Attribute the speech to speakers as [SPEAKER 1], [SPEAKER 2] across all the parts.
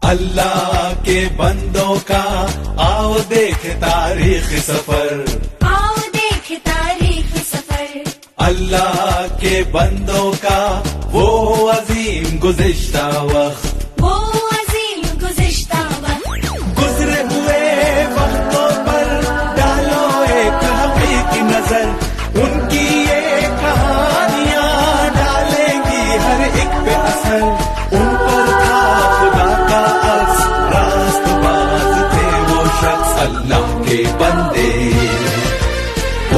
[SPEAKER 1] अल्लाह के बंदों का आओ देख तारीख सफर,
[SPEAKER 2] आओ देख तारीख सफर।
[SPEAKER 1] अल्लाह के बंदों का वो अजीम गुज़िश्ता वक्त,
[SPEAKER 2] वो अजीम गुज़िश्ता वक्त।
[SPEAKER 1] गुजरे हुए वक्तों पर डालो एक हकीकी नजर, उनकी ये कहानियां डालेंगी हर एक पे असर। उन पर था खुदा का अक्स, रास्तबाज थे वो शख्स। अल्लाह के बंदे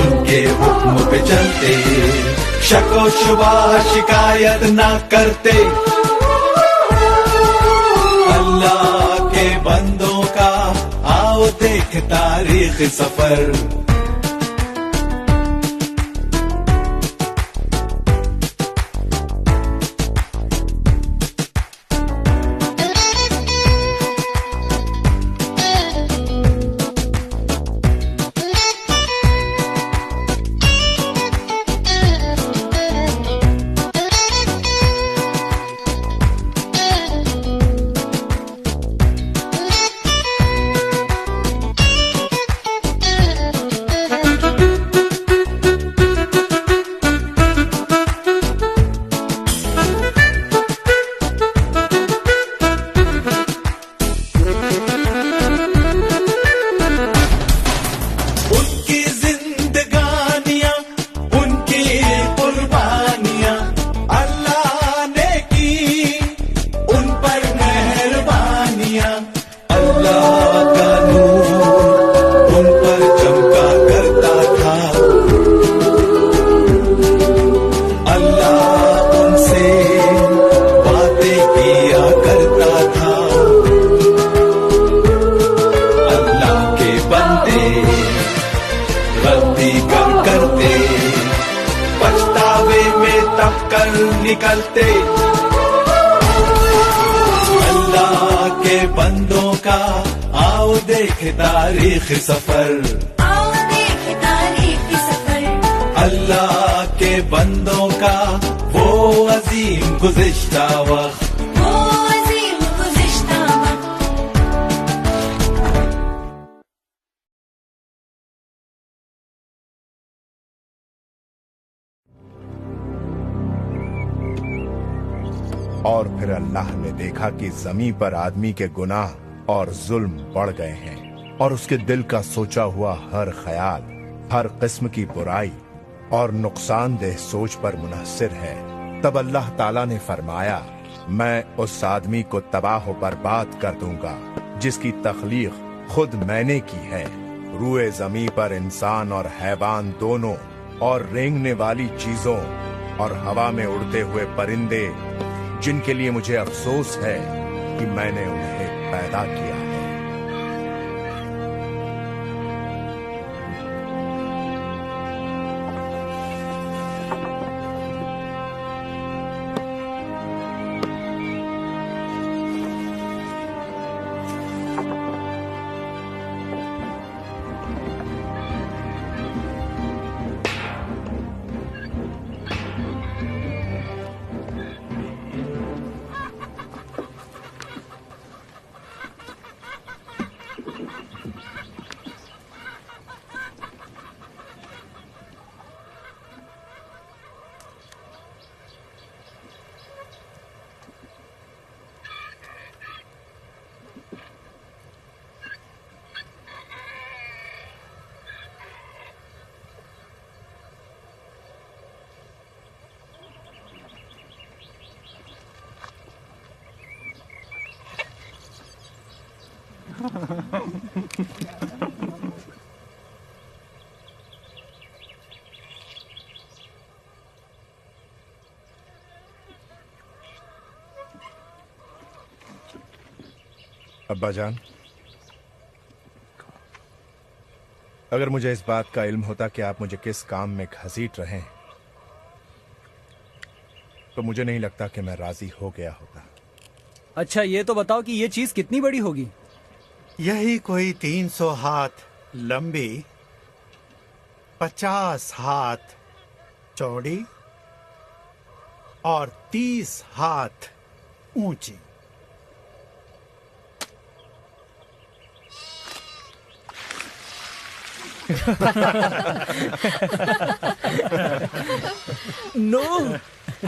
[SPEAKER 1] उनके हुक्म पे चलते, शको शुबा शिकायत ना करते। अल्लाह के बंदों का आओ देख तारीख सफर। निकलते अल्लाह के बंदों का आओ देख तारीख सफर,
[SPEAKER 2] आओ देख तारीख सफर।
[SPEAKER 1] अल्लाह के बंदों का वो अजीम गुज़िश्ता वक्त,
[SPEAKER 2] वो अजीम गुज़िश्ता वक्त।
[SPEAKER 3] और फिर अल्लाह ने देखा कि ज़मीन पर आदमी के गुनाह और जुल्म बढ़ गए हैं और उसके दिल का सोचा हुआ हर ख्याल हर किस्म की बुराई और नुकसानदेह सोच पर मुनहसिर है। तब अल्लाह ताला ने फरमाया, मैं उस आदमी को तबाह बर्बाद कर दूंगा जिसकी तख्लीक खुद मैंने की है। रूए ज़मीन पर इंसान और हैवान दोनों और रेंगने वाली चीजों और हवा में उड़ते हुए परिंदे, जिनके लिए मुझे अफसोस है कि मैंने उन्हें पैदा किया है। अब्बाजान, अगर मुझे इस बात का इल्म होता कि आप मुझे किस काम में घसीट रहे हैं, तो मुझे नहीं लगता कि मैं राजी हो गया होता।
[SPEAKER 4] अच्छा, ये तो बताओ कि ये चीज कितनी बड़ी होगी?
[SPEAKER 5] यही कोई 300 हाथ लंबी, 50 हाथ चौड़ी और 30 हाथ ऊंची।
[SPEAKER 4] नूह,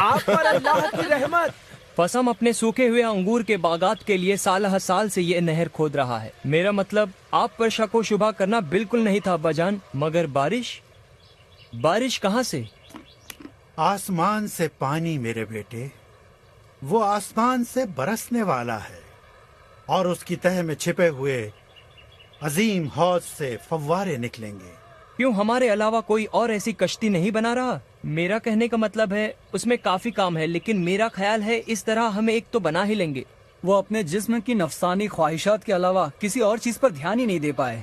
[SPEAKER 4] आप पर अल्लाह की रहमत।
[SPEAKER 6] फसम अपने सूखे हुए अंगूर के बागात के लिए साल हर साल से ये नहर खोद रहा है। मेरा मतलब आप पर शक व शुबा करना बिल्कुल नहीं था अब्बाजान, मगर बारिश कहाँ से?
[SPEAKER 5] आसमान से पानी मेरे बेटे, वो आसमान से बरसने वाला है और उसकी तह में छिपे हुए अजीम हौज से फव्वारे निकलेंगे।
[SPEAKER 6] क्यों हमारे अलावा कोई और ऐसी कश्ती नहीं बना रहा? मेरा कहने का मतलब है उसमें काफी काम है, लेकिन मेरा ख्याल है इस तरह हमें एक तो बना ही लेंगे।
[SPEAKER 4] वो अपने जिस्म की नफसानी ख्वाहिशात के अलावा किसी और चीज पर ध्यान ही नहीं दे पाए।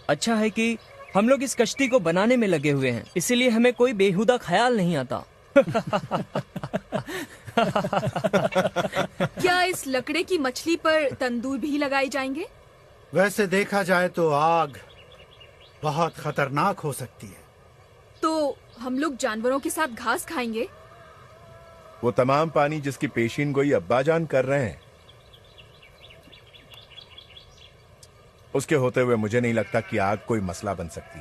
[SPEAKER 6] अच्छा है कि हम लोग इस कश्ती को बनाने में लगे हुए हैं, इसीलिए हमें कोई बेहुदा ख्याल नहीं आता।
[SPEAKER 7] क्या इस लकड़े की मछली पर तंदूर भी लगाए जाएंगे?
[SPEAKER 5] वैसे देखा जाए तो आग बहुत खतरनाक हो सकती है।
[SPEAKER 7] तो हम लोग जानवरों के साथ घास खाएंगे?
[SPEAKER 3] वो तमाम पानी जिसकी पेशीन गोई अब्बाजान कर रहे हैं, उसके होते हुए मुझे नहीं लगता कि आग कोई मसला बन सकती।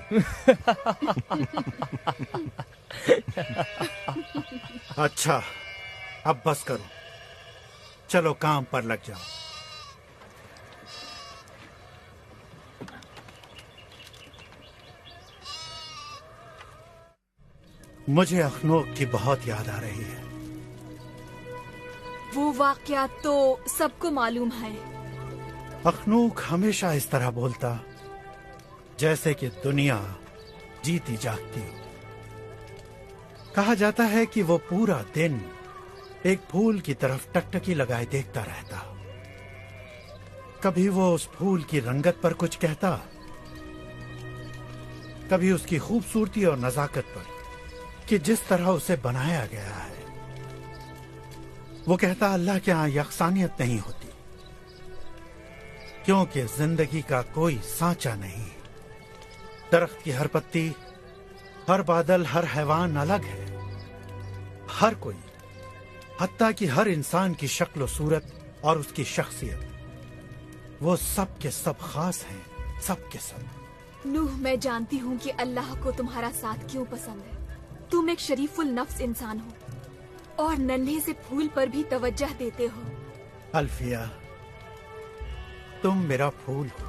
[SPEAKER 5] अच्छा, अब बस करो, चलो काम पर लग जाओ। मुझे अखनूक की बहुत याद आ रही है।
[SPEAKER 7] वो वाकया तो सबको मालूम है।
[SPEAKER 5] अखनूक हमेशा इस तरह बोलता जैसे कि दुनिया जीती जागती हो। कहा जाता है कि वो पूरा दिन एक फूल की तरफ टकटकी लगाए देखता रहता। कभी वो उस फूल की रंगत पर कुछ कहता, कभी उसकी खूबसूरती और नजाकत पर कि जिस तरह उसे बनाया गया है। वो कहता अल्लाह के यहाँ यकसानियत नहीं होती, क्योंकि जिंदगी का कोई सांचा नहीं। दरख्त की हर पत्ती, हर बादल, हर हैवान अलग है। हर कोई, हत्ता कि हर इंसान की शक्ल सूरत और उसकी शख्सियत, वो सब के सब खास हैं, सब के सब।
[SPEAKER 7] नूह, मैं जानती हूँ कि अल्लाह को तुम्हारा साथ क्यों पसंद है। तुम एक शरीफुल नफ्स इंसान हो और नन्हे से फूल पर भी तवज्जह देते हो।
[SPEAKER 5] अल्फिया, तुम मेरा फूल हो।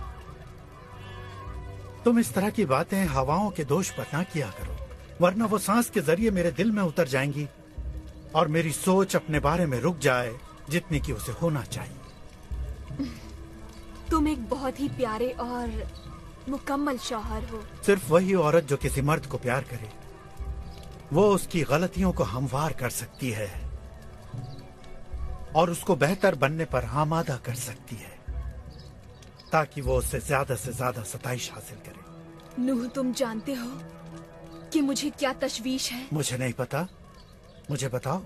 [SPEAKER 5] तुम इस तरह की बातें हवाओं के दोष पर ना किया करो, वरना वो सांस के जरिए मेरे दिल में उतर जाएंगी और मेरी सोच अपने बारे में रुक जाए जितनी कि उसे होना चाहिए।
[SPEAKER 7] तुम एक बहुत ही प्यारे और मुकम्मल शौहर हो।
[SPEAKER 5] सिर्फ वही औरत जो किसी मर्द को प्यार करे, वो उसकी गलतियों को हमवार कर सकती है और उसको बेहतर बनने पर आमादा कर सकती है, ताकि वो उससे से ज्यादा सताइश हासिल करे।
[SPEAKER 7] नूह, तुम जानते हो कि मुझे क्या तशवीश है?
[SPEAKER 5] मुझे नहीं पता, मुझे बताओ।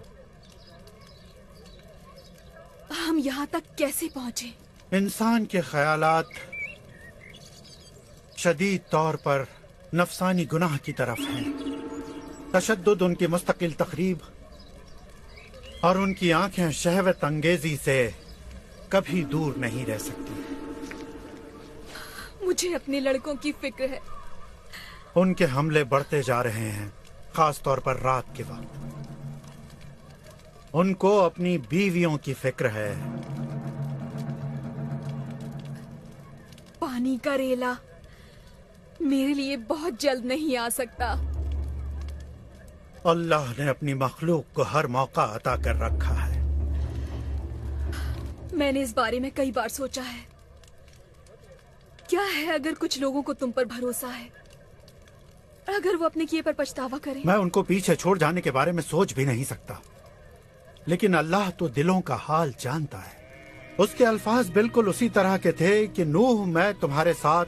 [SPEAKER 7] हम यहाँ तक कैसे पहुँचे?
[SPEAKER 5] इंसान के ख्यालात शदीद तौर पर नफसानी गुनाह की तरफ हैं। तशद्दुद उनकी मुस्तकिल तकरीब और उनकी आंखें शहवत अंगेजी से कभी दूर नहीं रह सकती।
[SPEAKER 7] मुझे अपने लड़कों की फिक्र है।
[SPEAKER 5] उनके हमले बढ़ते जा रहे हैं, खास तौर पर रात के वक्त। उनको अपनी बीवियों की फिक्र है।
[SPEAKER 7] पानी का रेला मेरे लिए बहुत जल्द नहीं आ सकता।
[SPEAKER 5] अल्लाह ने अपनी मखलूक को हर मौका अता कर रखा है।
[SPEAKER 7] मैंने इस बारे में कई बार सोचा है। क्या है अगर कुछ लोगों को तुम पर भरोसा है, अगर वो अपने किए पर पछतावा करें?
[SPEAKER 5] मैं उनको पीछे छोड़ जाने के बारे में सोच भी नहीं सकता, लेकिन अल्लाह तो दिलों का हाल जानता है। उसके अल्फाज बिल्कुल उसी तरह के थे कि नूह, मैं तुम्हारे साथ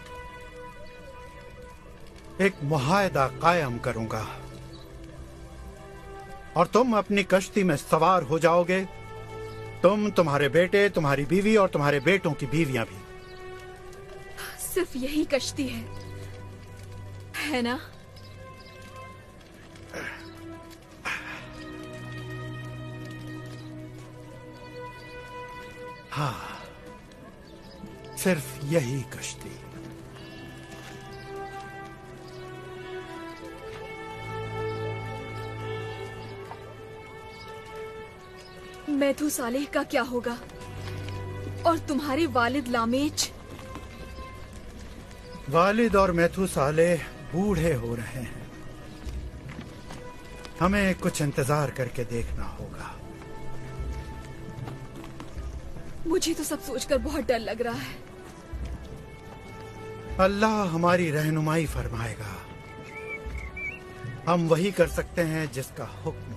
[SPEAKER 5] एक मुआहदा कायम करूंगा और तुम अपनी कश्ती में सवार हो जाओगे, तुम, तुम्हारे बेटे, तुम्हारी बीवी और तुम्हारे बेटों की बीवियां भी।
[SPEAKER 7] सिर्फ यही कश्ती है ना?
[SPEAKER 5] हाँ, सिर्फ यही कश्ती।
[SPEAKER 7] मैथू सालेह का क्या होगा? और तुम्हारे वालिद लामेच?
[SPEAKER 5] वालिद और मैथू सालेह बूढ़े हो रहे हैं। हमें कुछ इंतजार करके देखना होगा।
[SPEAKER 7] मुझे तो सब सोचकर बहुत डर लग रहा है।
[SPEAKER 5] अल्लाह हमारी रहनुमाई फरमाएगा। हम वही कर सकते हैं जिसका हुक्म हो।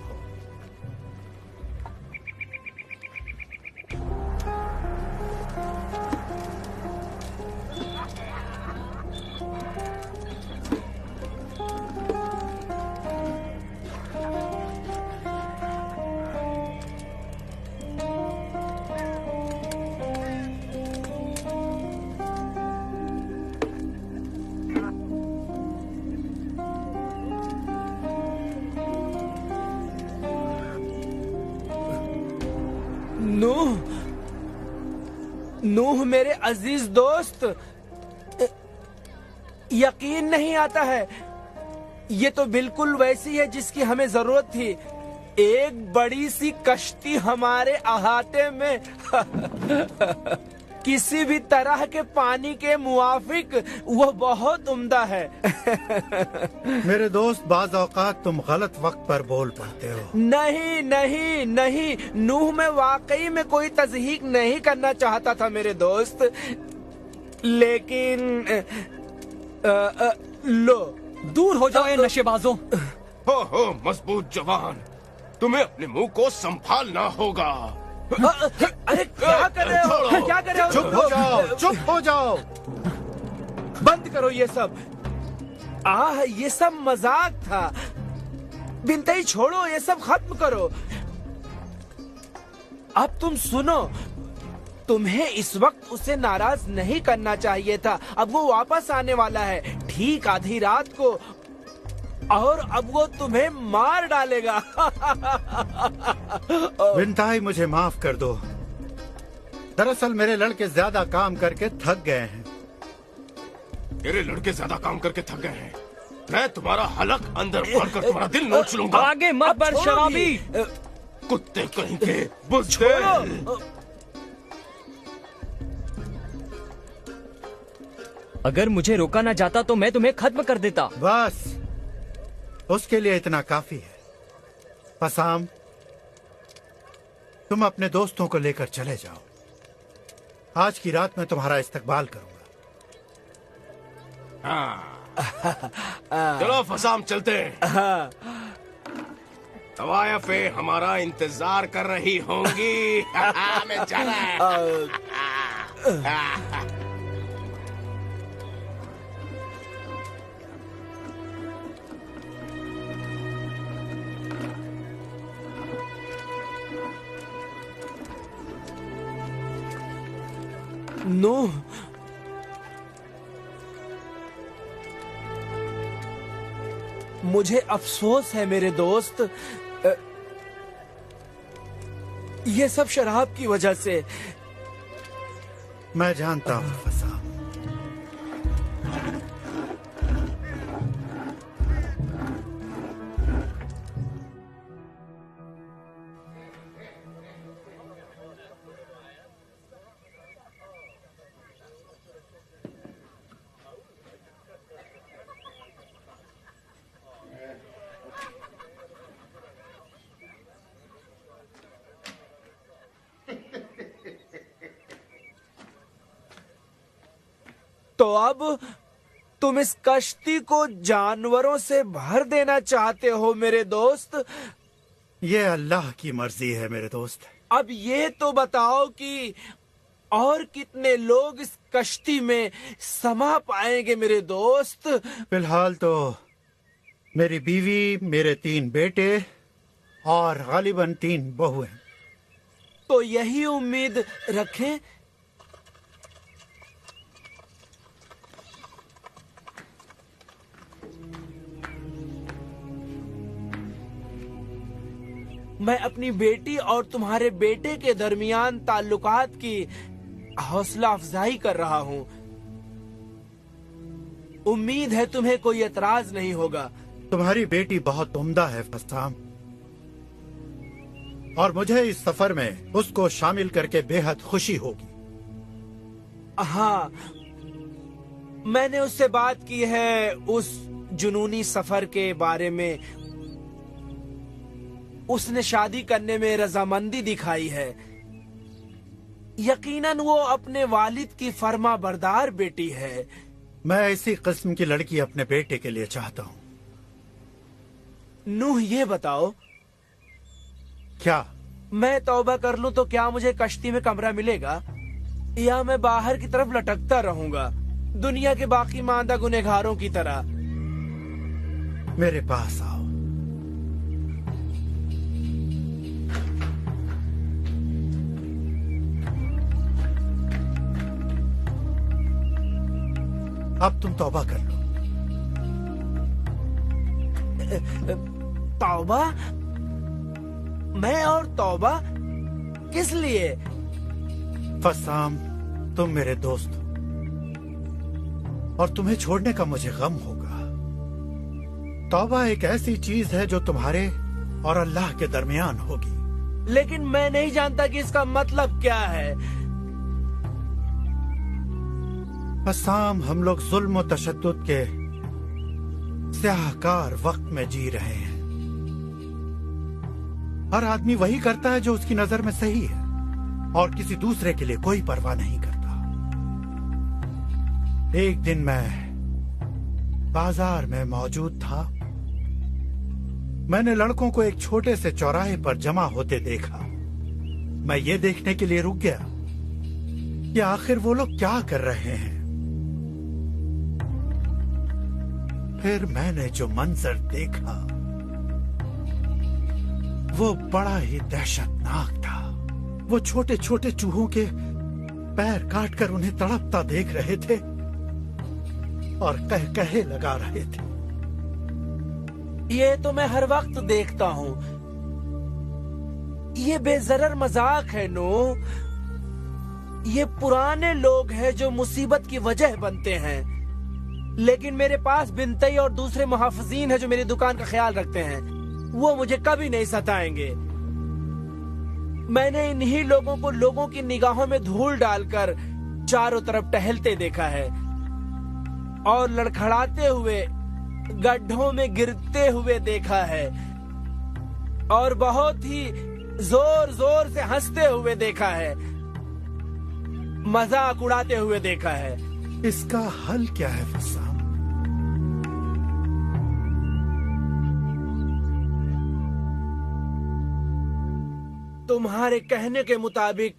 [SPEAKER 8] नूह मेरे अजीज दोस्त, यकीन नहीं आता है। ये तो बिल्कुल वैसी है जिसकी हमें जरूरत थी। एक बड़ी सी कश्ती हमारे अहाते में किसी भी तरह के पानी के मुआफिक वो बहुत उम्दा है।
[SPEAKER 5] मेरे दोस्त, बाज औकात तुम गलत वक्त पर बोल पड़ते हो।
[SPEAKER 8] नहीं नहीं नहीं, नूह में वाकई में कोई तज़हीक नहीं करना चाहता था मेरे दोस्त, लेकिन लो।
[SPEAKER 4] दूर हो जाओ ये नशेबाजों।
[SPEAKER 9] हो मजबूत जवान, तुम्हें अपने मुंह को संभालना होगा।
[SPEAKER 8] अरे क्या कर रहे हो? क्या कर रहे हो?
[SPEAKER 5] चुप हो जाओ, चुप हो जाओ।
[SPEAKER 8] बंद करो ये सब। ये सब मजाक था। बिनते छोड़ो, ये सब खत्म करो। अब तुम सुनो, तुम्हें इस वक्त उसे नाराज नहीं करना चाहिए था। अब वो वापस आने वाला है ठीक आधी रात को, और अब वो तुम्हें मार डालेगा।
[SPEAKER 5] बिनताई, मुझे माफ कर दो। दरअसल मेरे लड़के ज्यादा काम करके थक गए हैं।
[SPEAKER 9] तेरे लड़के ज्यादा काम करके थक गए हैं। मैं तुम्हारा हलक अंदर भरकर तुम्हारा दिल नोच लूंगा।
[SPEAKER 6] आगे मत बढ़ शराबी।
[SPEAKER 9] कुत्ते कहीं के बुज़दिल।
[SPEAKER 6] अगर मुझे रोका ना जाता तो मैं तुम्हें खत्म कर देता।
[SPEAKER 5] बस, उसके लिए इतना काफी है। पसाम, तुम अपने दोस्तों को लेकर चले जाओ। आज की रात मैं तुम्हारा इस्तकबाल करूंगा।
[SPEAKER 9] चलो फसाम, चलते हैं। तवायफे हमारा इंतजार कर रही होंगी। मैं जा रहा है।
[SPEAKER 8] नूह, मुझे अफसोस है मेरे दोस्त, ये सब शराब की वजह से।
[SPEAKER 5] मैं जानता हूँ फसाम।
[SPEAKER 8] तो अब तुम इस कश्ती को जानवरों से भर देना चाहते हो मेरे दोस्त?
[SPEAKER 5] ये अल्लाह की मर्जी है मेरे दोस्त।
[SPEAKER 8] अब ये तो बताओ कि और कितने लोग इस कश्ती में समा पाएंगे मेरे दोस्त?
[SPEAKER 5] फिलहाल तो मेरी बीवी, मेरे 3 बेटे और गालिबन 3 बहुएं।
[SPEAKER 8] तो यही उम्मीद रखें। मैं अपनी बेटी और तुम्हारे बेटे के दरमियान ताल्लुकात की हौसला अफजाई कर रहा हूँ। उम्मीद है तुम्हें कोई एतराज नहीं होगा।
[SPEAKER 5] तुम्हारी बेटी बहुत उम्दा है फसाम। और मुझे इस सफर में उसको शामिल करके बेहद खुशी होगी।
[SPEAKER 8] हाँ, मैंने उससे बात की है उस जुनूनी सफर के बारे में। उसने शादी करने में रजामंदी दिखाई है। यकीनन वो अपने वालिद की फर्मा बरदार बेटी है।
[SPEAKER 5] मैं ऐसी किस्म की लड़की अपने बेटे के लिए चाहता हूँ।
[SPEAKER 8] नूह, ये बताओ,
[SPEAKER 5] क्या
[SPEAKER 8] मैं तौबा कर लूं तो क्या मुझे कश्ती में कमरा मिलेगा, या मैं बाहर की तरफ लटकता रहूंगा दुनिया के बाकी मांदा गुनहगारों की तरह?
[SPEAKER 5] मेरे पास आओ। अब तुम तौबा कर लो।
[SPEAKER 8] तौबा? मैं और तौबा? किस लिए?
[SPEAKER 5] फसाम, तुम मेरे दोस्त हो और तुम्हें छोड़ने का मुझे गम होगा। तौबा एक ऐसी चीज है जो तुम्हारे और अल्लाह के दरमियान होगी।
[SPEAKER 8] लेकिन मैं नहीं जानता कि इसका मतलब क्या है।
[SPEAKER 5] फसाम, हम लोग जुल्म और तशद्दुद के स्याहकार वक्त में जी रहे हैं। हर आदमी वही करता है जो उसकी नजर में सही है और किसी दूसरे के लिए कोई परवाह नहीं करता। एक दिन मैं बाजार में मौजूद था। मैंने लड़कों को एक छोटे से चौराहे पर जमा होते देखा। मैं ये देखने के लिए रुक गया कि आखिर वो लोग क्या कर रहे हैं। फिर मैंने जो मंजर देखा वो बड़ा ही दहशतनाक था। वो छोटे छोटे चूहों के पैर काटकर उन्हें तड़पता देख रहे थे और कहे लगा रहे थे।
[SPEAKER 8] ये तो मैं हर वक्त देखता हूँ। ये बेजरर मजाक है नो। ये पुराने लोग हैं जो मुसीबत की वजह बनते हैं। लेकिन मेरे पास बिनतई और दूसरे मुहाफिजीन हैं जो मेरी दुकान का ख्याल रखते हैं। वो मुझे कभी नहीं सताएंगे। मैंने इन्हीं लोगों को लोगों की निगाहों में धूल डालकर चारों तरफ टहलते देखा है और लड़खड़ाते हुए गड्ढों में गिरते हुए देखा है और बहुत ही जोर जोर से हंसते हुए देखा है, मजाक उड़ाते हुए देखा है।
[SPEAKER 5] इसका हल क्या है फसाम?
[SPEAKER 8] तुम्हारे कहने के मुताबिक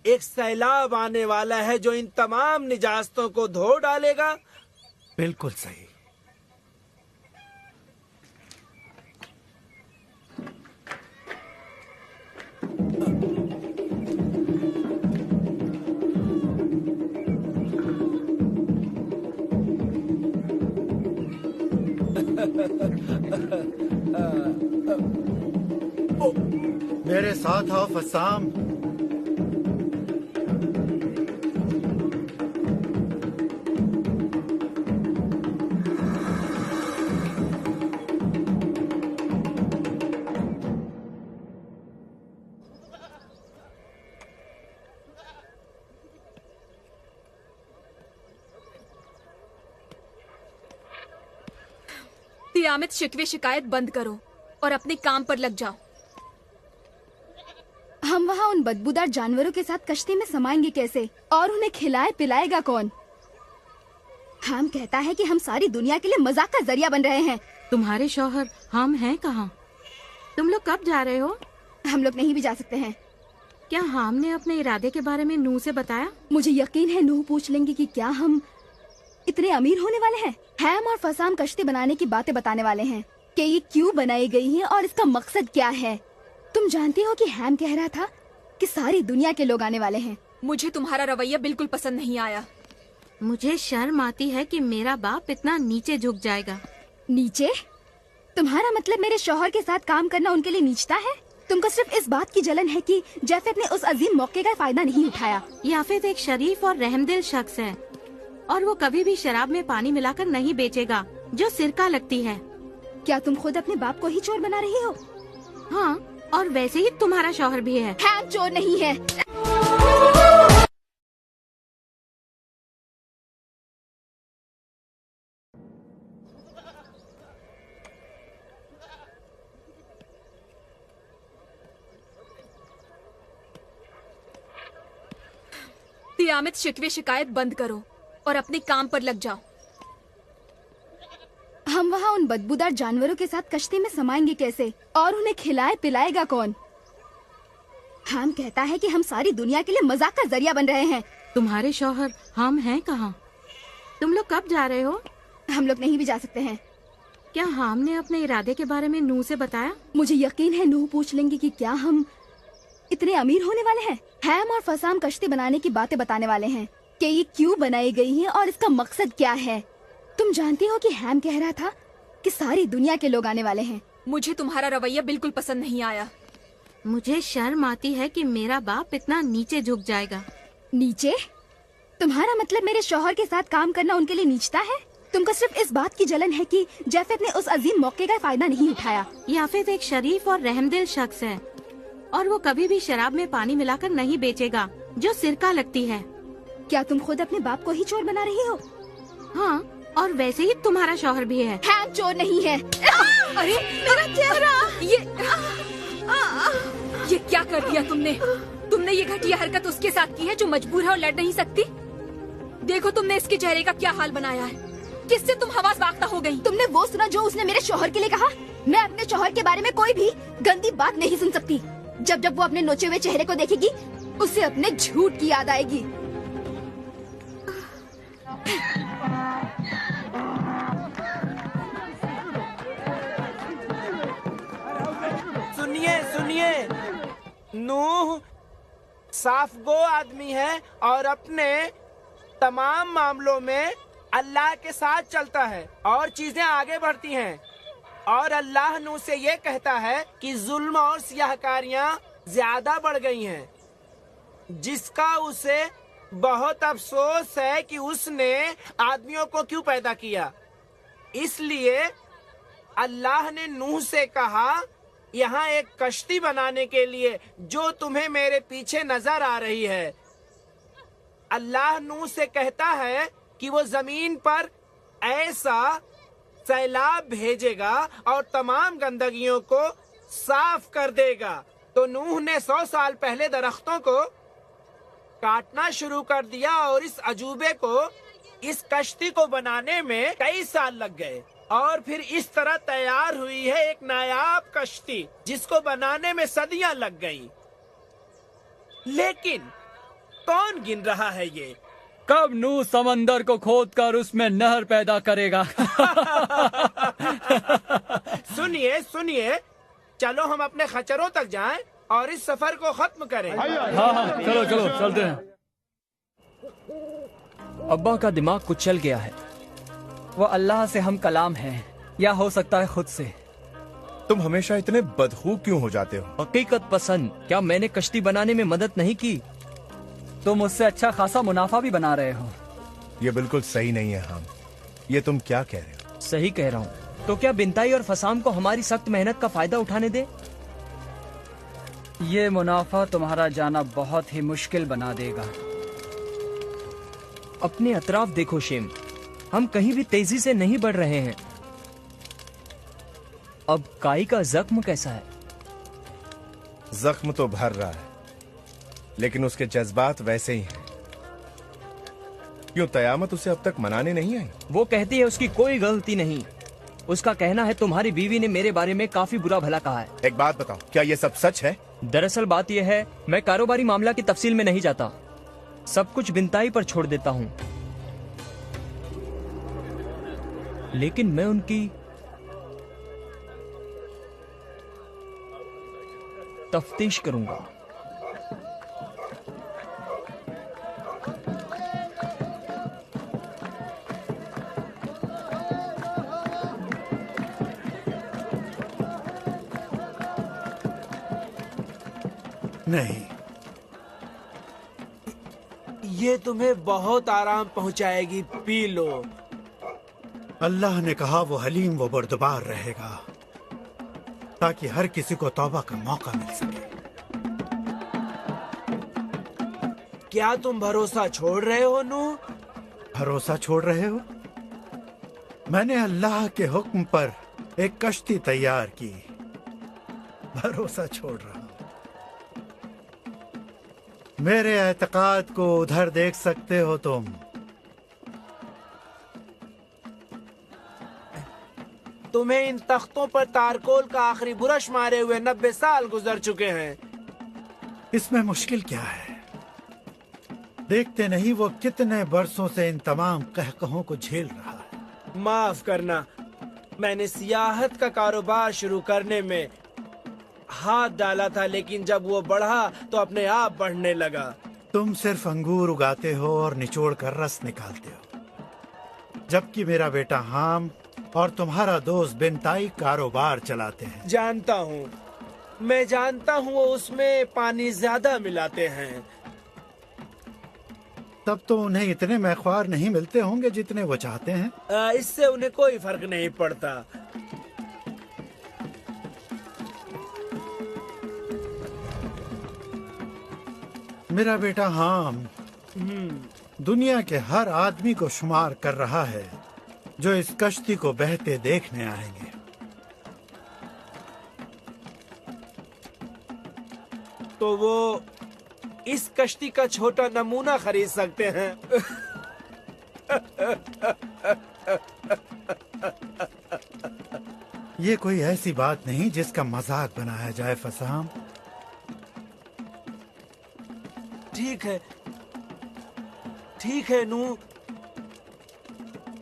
[SPEAKER 8] एक सैलाब आने वाला है जो इन तमाम निजास्तों को धो डालेगा।
[SPEAKER 5] बिल्कुल सही। मेरे साथ आओ फसाम।
[SPEAKER 7] तियामत शिकवे शिकायत बंद करो और अपने काम पर लग जाओ।
[SPEAKER 10] हम वहाँ उन बदबूदार जानवरों के साथ कश्ती में समाएंगे कैसे और उन्हें खिलाए पिलाएगा कौन? हम कहता है कि हम सारी दुनिया के लिए मजाक का जरिया बन रहे हैं।
[SPEAKER 11] तुम्हारे शौहर हम हैं कहाँ? तुम लोग कब जा रहे हो?
[SPEAKER 10] हम लोग नहीं भी जा सकते हैं।
[SPEAKER 11] क्या हाम ने अपने इरादे के बारे में नूह से बताया?
[SPEAKER 10] मुझे यकीन है नूह पूछ लेंगे कि क्या हम इतने अमीर होने वाले हैं। हैम और फसाम कश्ती बनाने की बातें बताने वाले हैं कि ये क्यों बनाई गई है और इसका मकसद क्या है। तुम जानती हो कि हैम कह रहा था कि सारी दुनिया के लोग आने वाले हैं।
[SPEAKER 7] मुझे तुम्हारा रवैया बिल्कुल पसंद नहीं आया।
[SPEAKER 11] मुझे शर्म आती है कि मेरा बाप इतना नीचे झुक जाएगा।
[SPEAKER 10] नीचे? तुम्हारा मतलब मेरे शौहर के साथ काम करना उनके लिए नीचता है? तुमको सिर्फ इस बात की जलन है कि जाफेद ने उस अजीम मौके का फायदा नहीं उठाया।
[SPEAKER 11] याफेद एक शरीफ और रहमदिल शख्स है और वो कभी भी शराब में पानी मिलाकर नहीं बेचेगा जो सिरका लगती है।
[SPEAKER 10] क्या तुम खुद अपने बाप को ही चोर बना रही हो?
[SPEAKER 11] हाँ, और वैसे ही तुम्हारा शौहर भी है।
[SPEAKER 10] हैम चोर नहीं है।
[SPEAKER 7] तियामत शिकवे शिकायत बंद करो और अपने काम पर लग जाओ।
[SPEAKER 10] हम वहाँ उन बदबूदार जानवरों के साथ कश्ती में समाएंगे कैसे, और उन्हें खिलाए पिलाएगा कौन? हम कहता है कि हम सारी दुनिया के लिए मजाक का जरिया बन रहे हैं।
[SPEAKER 11] तुम्हारे शौहर हम हैं कहाँ? तुम लोग कब जा रहे हो?
[SPEAKER 10] हम लोग नहीं भी जा सकते हैं।
[SPEAKER 11] क्या हाम ने अपने इरादे के बारे में नूह से बताया?
[SPEAKER 10] मुझे यकीन है नूह पूछ लेंगे कि क्या हम इतने अमीर होने वाले हैं। हैम और फसाम कश्ती बनाने की बातें बताने वाले हैं कि ये क्यों बनाई गई है और इसका मकसद क्या है। तुम जानती हो कि हैम कह रहा था कि सारी दुनिया के लोग आने वाले हैं।
[SPEAKER 7] मुझे तुम्हारा रवैया बिल्कुल पसंद नहीं आया।
[SPEAKER 11] मुझे शर्म आती है कि मेरा बाप इतना नीचे झुक जाएगा।
[SPEAKER 10] नीचे? तुम्हारा मतलब मेरे शौहर के साथ काम करना उनके लिए नीचता है? तुमको सिर्फ इस बात की जलन है कि जाफेद ने उस अजीम मौके का फायदा नहीं उठाया।
[SPEAKER 11] याफेद एक शरीफ और रहमदिल शख्स है और वो कभी भी शराब में पानी मिलाकर नहीं बेचेगा जो सिरका लगती है।
[SPEAKER 10] क्या तुम खुद अपने बाप को ही चोर बना रही हो?
[SPEAKER 11] हाँ, और वैसे ही तुम्हारा शौहर भी है।
[SPEAKER 10] हैम चोर नहीं है।
[SPEAKER 7] अरे मेरा चेहरा! ये क्या कर दिया तुमने? तुमने ये घटिया हरकत उसके साथ की है जो मजबूर है और लड़ नहीं सकती। देखो तुमने इसके चेहरे का क्या हाल बनाया है। किससे तुम हवास बाख्ता हो गई?
[SPEAKER 10] तुमने वो सुना जो उसने मेरे शौहर के लिए कहा? मैं अपने शौहर के बारे में कोई भी गंदी बात नहीं सुन सकती। जब जब वो अपने नोचे हुए चेहरे को देखेगी उसे अपने झूठ की याद आएगी।
[SPEAKER 8] सुनिए सुनिए, नूह साफ गो आदमी है और अपने तमाम मामलों में अल्लाह के साथ चलता है और चीजें आगे बढ़ती हैं। और अल्लाह नूह से ये कहता है कि जुल्म और सियाहकारियां ज्यादा बढ़ गई हैं, जिसका उसे बहुत अफसोस है कि उसने आदमियों को क्यों पैदा किया। इसलिए अल्लाह ने नूह से कहा, यहाँ एक कश्ती बनाने के लिए जो तुम्हें मेरे पीछे नजर आ रही है। अल्लाह नूह से कहता है कि वो जमीन पर ऐसा सैलाब भेजेगा और तमाम गंदगियों को साफ कर देगा। तो नूह ने 100 साल पहले दरख्तों को काटना शुरू कर दिया और इस अजूबे को, इस कश्ती को बनाने में कई साल लग गए और फिर इस तरह तैयार हुई है एक नायाब कश्ती जिसको बनाने में सदियां लग गई। लेकिन कौन गिन रहा है ये?
[SPEAKER 4] कब नूह समंदर को खोदकर उसमें नहर पैदा करेगा?
[SPEAKER 8] सुनिए सुनिए, चलो हम अपने खच्चरों तक जाएं और इस सफर को खत्म करें।
[SPEAKER 4] हाँ, चलो चलो चलते हैं।
[SPEAKER 6] अब्बा का दिमाग कुछ चल गया है।
[SPEAKER 4] वो अल्लाह से हम कलाम हैं या हो सकता है खुद से।
[SPEAKER 3] तुम हमेशा इतने बदखू क्यों हो जाते हो?
[SPEAKER 6] हकीकत पसंद। क्या मैंने कश्ती बनाने में मदद नहीं की?
[SPEAKER 4] तुम उससे अच्छा खासा मुनाफा भी बना रहे हो।
[SPEAKER 3] ये बिल्कुल सही नहीं है हम। ये तुम क्या कह रहे हो?
[SPEAKER 6] सही कह रहा हूँ। तो क्या बिनताई और फसाम को हमारी सख्त मेहनत का फायदा उठाने दे?
[SPEAKER 4] ये मुनाफा तुम्हारा जाना बहुत ही मुश्किल बना देगा।
[SPEAKER 6] अपने अतराफ देखो शेम, हम कहीं भी तेजी से नहीं बढ़ रहे हैं। अब काई का जख्म कैसा है?
[SPEAKER 3] जख्म तो भर रहा है, लेकिन उसके जज्बात वैसे ही हैं। क्यों तयामत उसे अब तक मनाने नहीं आई?
[SPEAKER 6] वो कहती है उसकी कोई गलती नहीं। उसका कहना है तुम्हारी बीवी ने मेरे बारे में काफी बुरा भला कहा है।
[SPEAKER 3] एक बात बताओ, क्या ये सब सच है?
[SPEAKER 6] दरअसल बात यह है, मैं कारोबारी मामला की तफसील में नहीं जाता। सब कुछ बिनताई पर छोड़ देता हूँ। लेकिन मैं उनकी तफ्तीश करूंगा।
[SPEAKER 5] नहीं,
[SPEAKER 8] ये तुम्हें बहुत आराम पहुंचाएगी, पी लो।
[SPEAKER 5] अल्लाह ने कहा वो हलीम वो बर्दबार रहेगा। ताकि हर किसी को तौबा का मौका मिल सके।
[SPEAKER 8] क्या तुम भरोसा छोड़ रहे हो नूह?
[SPEAKER 5] भरोसा छोड़ रहे हो? मैंने अल्लाह के हुक्म पर एक कश्ती तैयार की, भरोसा छोड़ रहा हूं। मेरे एतकाद को उधर देख सकते हो तुम।
[SPEAKER 8] तुम्हें इन तख्तों पर तारकोल का आखिरी बुरश मारे हुए 90 साल गुजर चुके हैं।
[SPEAKER 5] इसमें मुश्किल क्या है? देखते नहीं वो कितने बरसों से इन तमाम कहकहों को झेल रहा है।
[SPEAKER 8] माफ करना, मैंने सियाहत का कारोबार शुरू करने में हाथ डाला था, लेकिन जब वो बढ़ा तो अपने आप बढ़ने लगा।
[SPEAKER 5] तुम सिर्फ अंगूर उगाते हो और निचोड़ कर रस निकालते हो, जबकि मेरा बेटा हाम और तुम्हारा दोस्त बिनताई कारोबार चलाते हैं।
[SPEAKER 8] जानता हूँ, मैं जानता हूँ वो उसमें पानी ज्यादा मिलाते हैं।
[SPEAKER 5] तब तो उन्हें इतने मैख्वार नहीं मिलते होंगे जितने वो चाहते हैं।
[SPEAKER 8] इससे उन्हें कोई फर्क नहीं पड़ता।
[SPEAKER 5] मेरा बेटा हाम दुनिया के हर आदमी को शुमार कर रहा है जो इस कश्ती को बहते देखने आएंगे।
[SPEAKER 8] तो वो इस कश्ती का छोटा नमूना खरीद सकते हैं।
[SPEAKER 5] ये कोई ऐसी बात नहीं जिसका मजाक बनाया जाए फसाम।
[SPEAKER 8] ठीक है नूह,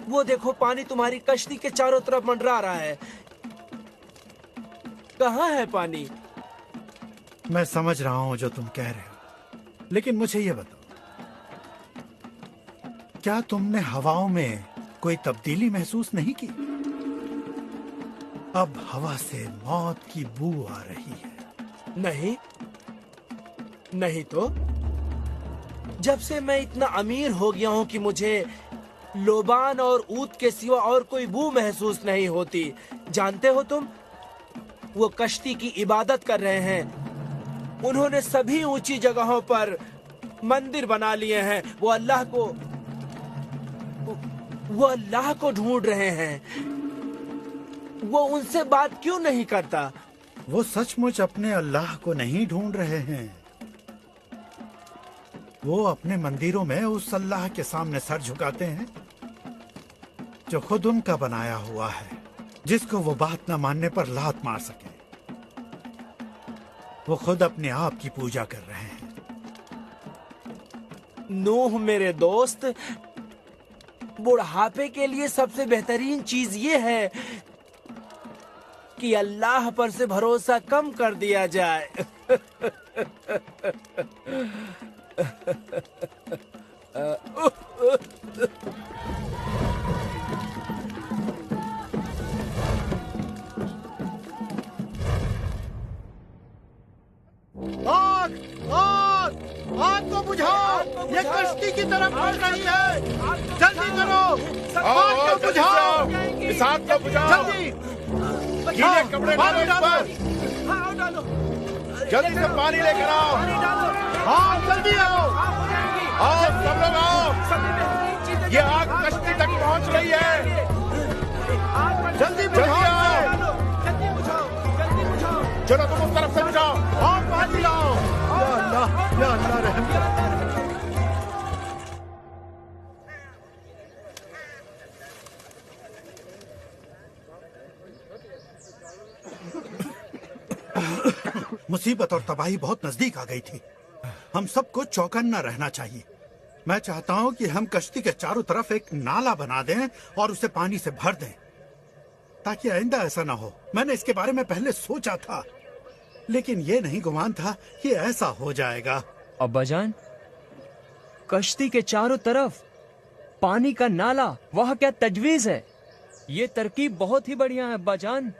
[SPEAKER 8] वो देखो पानी तुम्हारी कश्ती के चारों तरफ मंडरा रहा है। कहाँ है पानी?
[SPEAKER 5] मैं समझ रहा हूँ जो तुम कह रहे हो, लेकिन मुझे ये बताओ, क्या तुमने हवाओं में कोई तब्दीली महसूस नहीं की? अब हवा से मौत की बू आ रही है।
[SPEAKER 8] नहीं तो जब से मैं इतना अमीर हो गया हूँ कि मुझे लोबान और ऊत के सिवा और कोई बू महसूस नहीं होती। जानते हो तुम, वो कश्ती की इबादत कर रहे हैं। उन्होंने सभी ऊंची जगहों पर मंदिर बना लिए हैं। वो अल्लाह को ढूंढ रहे हैं। वो उनसे बात क्यों नहीं करता?
[SPEAKER 5] वो सचमुच अपने अल्लाह को नहीं ढूंढ रहे हैं। वो अपने मंदिरों में उस अल्लाह के सामने सर झुकाते हैं जो खुद उनका बनाया हुआ है, जिसको वो बात न मानने पर लात मार सके। वो खुद अपने आप की पूजा कर रहे हैं।
[SPEAKER 8] नूह मेरे दोस्त, बुढ़ापे के लिए सबसे बेहतरीन चीज ये है कि अल्लाह पर से भरोसा कम कर दिया जाए।
[SPEAKER 5] आग को बुझाओ, ये कश्ती की तरफ बढ़ रही है। जल्दी करो, आग को बुझाओ,
[SPEAKER 3] इस आग को बुझाओ।
[SPEAKER 5] जल्दी
[SPEAKER 3] गीले कपड़े डालो इस पर।
[SPEAKER 8] डालो,
[SPEAKER 3] जल्दी से पानी लेकर आओ।
[SPEAKER 5] हाँ जल्दी आओ।
[SPEAKER 3] आओ सब लोग आओ। ये आग कश्ती तक पहुंच रही है।
[SPEAKER 5] जल्दी
[SPEAKER 3] बुझाओ। चलो तुम उस तरफ से बुझाओ।
[SPEAKER 5] हाँ पानी लाओ। या अल्लाह रहम कर। मुसीबत और तबाही बहुत नजदीक आ गई थी। हम सबको चौकन्ना रहना चाहिए। मैं चाहता हूं कि हम कश्ती के चारों तरफ एक नाला बना दें और उसे पानी से भर दें, ताकि आइंदा ऐसा ना हो। मैंने इसके बारे में पहले सोचा था, लेकिन ये नहीं गुमान था कि ऐसा हो जाएगा।
[SPEAKER 6] अब्बाजान, कश्ती के चारों तरफ पानी का नाला, वह क्या तजवीज है? ये तरकीब बहुत ही बढ़िया है अब्बाजान।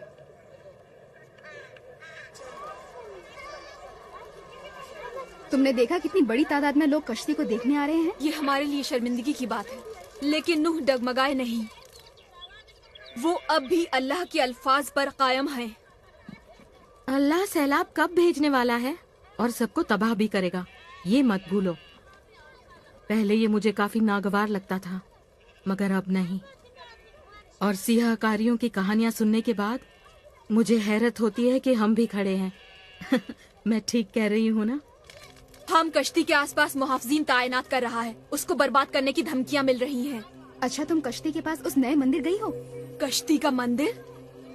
[SPEAKER 10] तुमने देखा कितनी बड़ी तादाद में लोग कश्ती को देखने आ रहे हैं?
[SPEAKER 7] ये हमारे लिए शर्मिंदगी की बात है, लेकिन नूह डगमगाए नहीं। वो अब भी अल्लाह के अल्फाज पर कायम है।
[SPEAKER 11] अल्लाह सैलाब कब भेजने वाला है और सबको तबाह भी करेगा, ये मत भूलो। पहले ये मुझे काफी नागवार लगता था, मगर अब नहीं। और सियाहकारियों की कहानियां सुनने के बाद मुझे हैरत होती है कि हम भी खड़े हैं। मैं ठीक कह रही हूँ ना?
[SPEAKER 7] हम कश्ती के आसपास मुहाफिजीन तैनात कर रहा है, उसको बर्बाद करने की धमकियाँ मिल रही हैं।
[SPEAKER 10] अच्छा, तुम कश्ती के पास उस नए मंदिर गई हो?
[SPEAKER 7] कश्ती का मंदिर?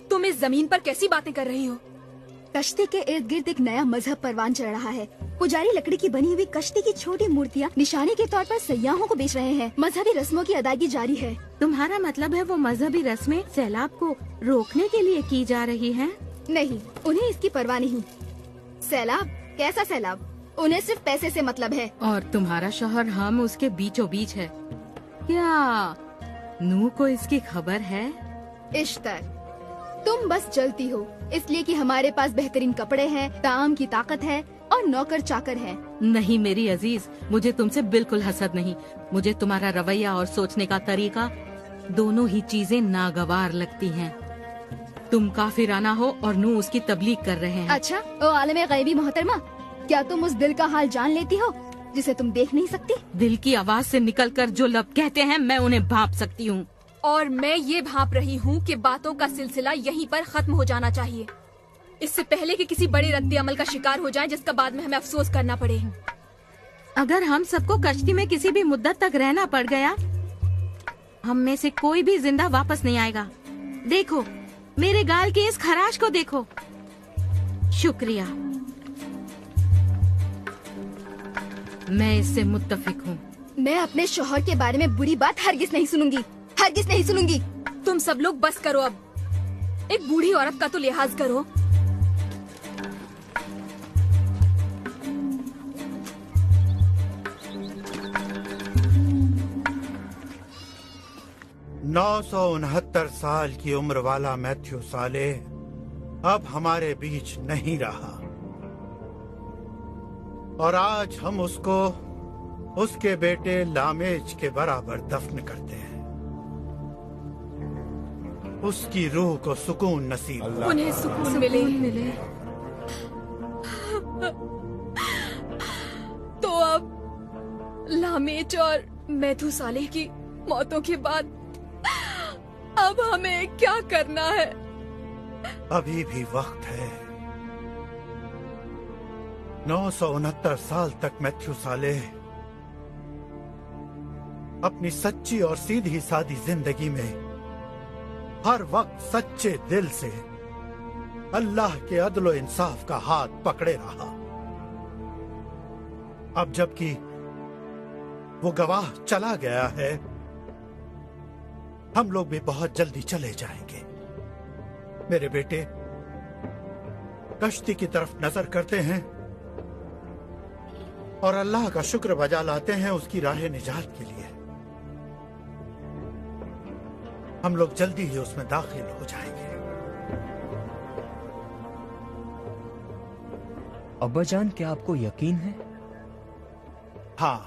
[SPEAKER 7] तुम इस जमीन पर कैसी बातें कर रही हो?
[SPEAKER 10] कश्ती के इर्द गिर्द एक नया मजहब परवान चढ़ रहा है। पुजारी लकड़ी की बनी हुई कश्ती की छोटी मूर्तियाँ निशानी के तौर पर सयाहों को बेच रहे हैं। मजहबी रस्मों की अदायगी जारी है।
[SPEAKER 11] तुम्हारा मतलब है वो मजहबी रस्में सैलाब को रोकने के लिए की जा रही हैं?
[SPEAKER 10] नहीं, उन्हें इसकी परवाह नहीं। सैलाब? कैसा सैलाब? उन्हें सिर्फ पैसे से मतलब है।
[SPEAKER 11] और तुम्हारा शौहर हम उसके बीचों बीच है। क्या नूह को इसकी खबर है?
[SPEAKER 10] इश्तर, तुम बस चलती हो इसलिए कि हमारे पास बेहतरीन कपड़े हैं, ताम की ताकत है और नौकर चाकर हैं।
[SPEAKER 11] नहीं मेरी अजीज, मुझे तुमसे बिल्कुल हसद नहीं। मुझे तुम्हारा रवैया और सोचने का तरीका, दोनों ही चीजें नागवार लगती हैं। तुम काफिराना हो और नूह उसकी तबलीग कर रहे हैं।
[SPEAKER 10] अच्छा, ओ आलमे गैबी मोहतरमा, क्या तुम उस दिल का हाल जान लेती हो जिसे तुम देख नहीं सकती?
[SPEAKER 11] दिल की आवाज से निकलकर जो लब कहते हैं मैं उन्हें भांप सकती हूँ।
[SPEAKER 7] और मैं ये भांप रही हूँ कि बातों का सिलसिला यहीं पर खत्म हो जाना चाहिए, इससे पहले कि किसी बड़े रद्द अमल का शिकार हो जाए जिसका बाद में हमें अफसोस करना पड़े।
[SPEAKER 11] अगर हम सबको कश्ती में किसी भी मुद्दत तक रहना पड़ गया, हम में से कोई भी जिंदा वापस नहीं आएगा। देखो मेरे गाल की इस खराश को देखो। शुक्रिया, मैं इससे मुत्तफिक हूँ।
[SPEAKER 10] मैं अपने शौहर के बारे में बुरी बात हरगिज नहीं सुनूंगी, हरगिज नहीं सुनूंगी।
[SPEAKER 7] तुम सब लोग बस करो अब, एक बूढ़ी औरत का तो लिहाज करो।
[SPEAKER 5] नौ 969 साल की उम्र वाला मैथ्यू साले अब हमारे बीच नहीं रहा और आज हम उसको उसके बेटे लामेज के बराबर दफन करते हैं। उसकी रूह को सुकून नसीब हो।
[SPEAKER 7] उन्हें सुकून मिले। तो अब लामेज और मैथुसालेह की मौतों के बाद अब हमें क्या करना है?
[SPEAKER 5] अभी भी वक्त है। 969 साल तक मैथ्यू सालेह अपनी सच्ची और सीधी सादी जिंदगी में हर वक्त सच्चे दिल से अल्लाह के अदल इंसाफ का हाथ पकड़े रहा। अब जबकि वो गवाह चला गया है, हम लोग भी बहुत जल्दी चले जाएंगे। मेरे बेटे कश्ती की तरफ नजर करते हैं और अल्लाह का शुक्र बजा लाते हैं उसकी राह निजात के लिए। हम लोग जल्दी ही उसमें दाखिल हो जाएंगे।
[SPEAKER 6] अब्बाजान, क्या आपको यकीन है?
[SPEAKER 5] हाँ,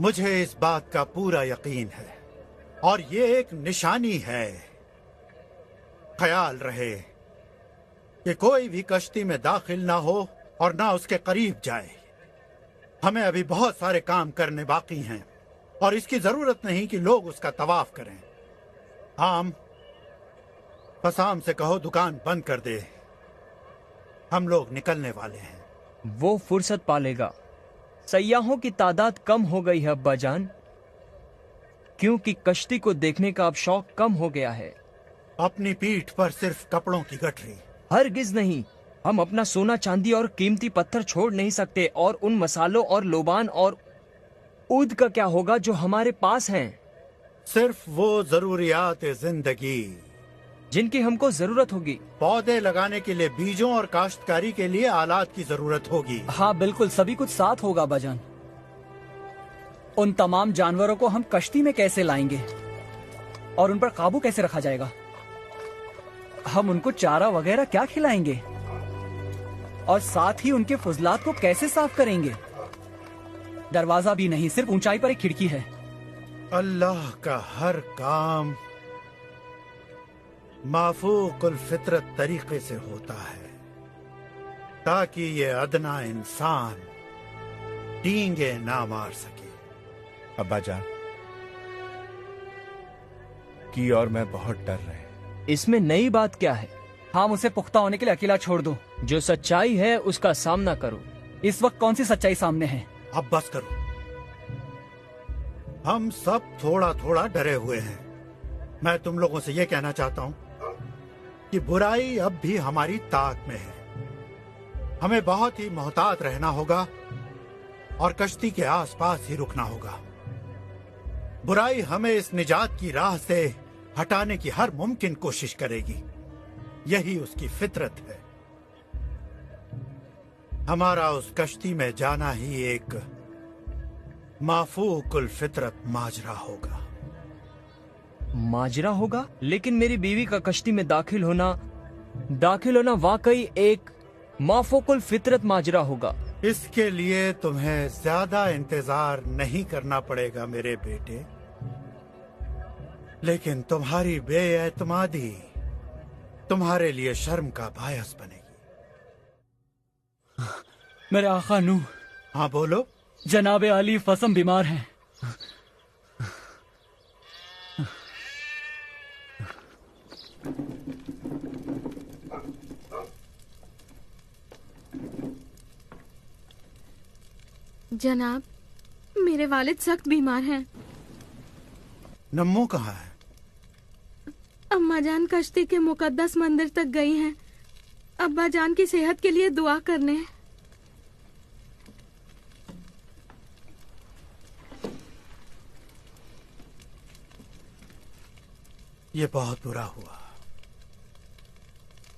[SPEAKER 5] मुझे इस बात का पूरा यकीन है और ये एक निशानी है। ख्याल रहे कि कोई भी कश्ती में दाखिल ना हो और ना उसके करीब जाए। हमें अभी बहुत सारे काम करने बाकी हैं और इसकी जरूरत नहीं कि लोग उसका तवाफ करें। हम फसाम से कहो दुकान बंद कर दे, हम लोग निकलने वाले हैं।
[SPEAKER 6] वो फुर्सत पालेगा। सयाहों की तादाद कम हो गई है अब्बाजान, क्योंकि कश्ती को देखने का अब शौक कम हो गया है।
[SPEAKER 5] अपनी पीठ पर सिर्फ कपड़ों की गठरी?
[SPEAKER 6] हरगिज नहीं। हम अपना सोना चांदी और कीमती पत्थर छोड़ नहीं सकते। और उन मसालों और लोबान और ऊद का क्या होगा जो हमारे पास हैं?
[SPEAKER 5] सिर्फ वो जरूरियात जिंदगी
[SPEAKER 6] जिनकी हमको जरूरत होगी।
[SPEAKER 5] पौधे लगाने के लिए बीजों और काश्तकारी के लिए आलात की जरूरत होगी।
[SPEAKER 4] हाँ बिल्कुल, सभी कुछ साथ होगा बाजान। उन तमाम जानवरों को हम कश्ती में कैसे लाएंगे और उन पर काबू कैसे रखा जाएगा? हम उनको चारा वगैरह क्या खिलाएंगे और साथ ही उनके फुजलात को कैसे साफ करेंगे? दरवाजा भी नहीं, सिर्फ ऊंचाई पर एक खिड़की है।
[SPEAKER 5] अल्लाह का हर काम माफूकुल फितरत तरीके से होता है। ताकि ये अदना इंसान डींगे ना मार सके।
[SPEAKER 3] अब्बा जान, की और मैं बहुत डर रहे हैं।
[SPEAKER 6] इसमें नई बात क्या है?
[SPEAKER 4] हाँ, उसे पुख्ता होने के लिए अकेला छोड़ दो।
[SPEAKER 6] जो सच्चाई है उसका सामना करो।
[SPEAKER 4] इस वक्त कौन सी सच्चाई सामने है?
[SPEAKER 5] अब बस करो। हम सब थोड़ा थोड़ा डरे हुए हैं। मैं तुम लोगों से यह कहना चाहता हूं कि बुराई अब भी हमारी ताक में है। हमें बहुत ही मोहतात रहना होगा और कश्ती के आसपास ही रुकना होगा। बुराई हमें इस निजात की राह से हटाने की हर मुमकिन कोशिश करेगी। यही उसकी फितरत है। हमारा उस कश्ती में जाना ही एक माफूकुल फितरत माजरा होगा।
[SPEAKER 6] माजरा होगा? लेकिन मेरी बीवी का कश्ती में दाखिल होना वाकई एक माफूकुल फितरत माजरा होगा।
[SPEAKER 5] इसके लिए तुम्हें ज्यादा इंतजार नहीं करना पड़ेगा मेरे बेटे, लेकिन तुम्हारी बेएतमादी तुम्हारे लिए शर्म का बायस बनेगी।
[SPEAKER 4] मेरे आका नूह।
[SPEAKER 5] हाँ बोलो।
[SPEAKER 4] जनाबे अली फसम बीमार हैं।
[SPEAKER 11] जनाब, मेरे वालिद सख्त बीमार हैं।
[SPEAKER 5] नम्मो कहाँ है?
[SPEAKER 11] अम्मा जान कश्ती के मुकद्दस मंदिर तक गई हैं। अब्बा जान की सेहत के लिए दुआ करने।
[SPEAKER 5] ये बहुत बुरा हुआ।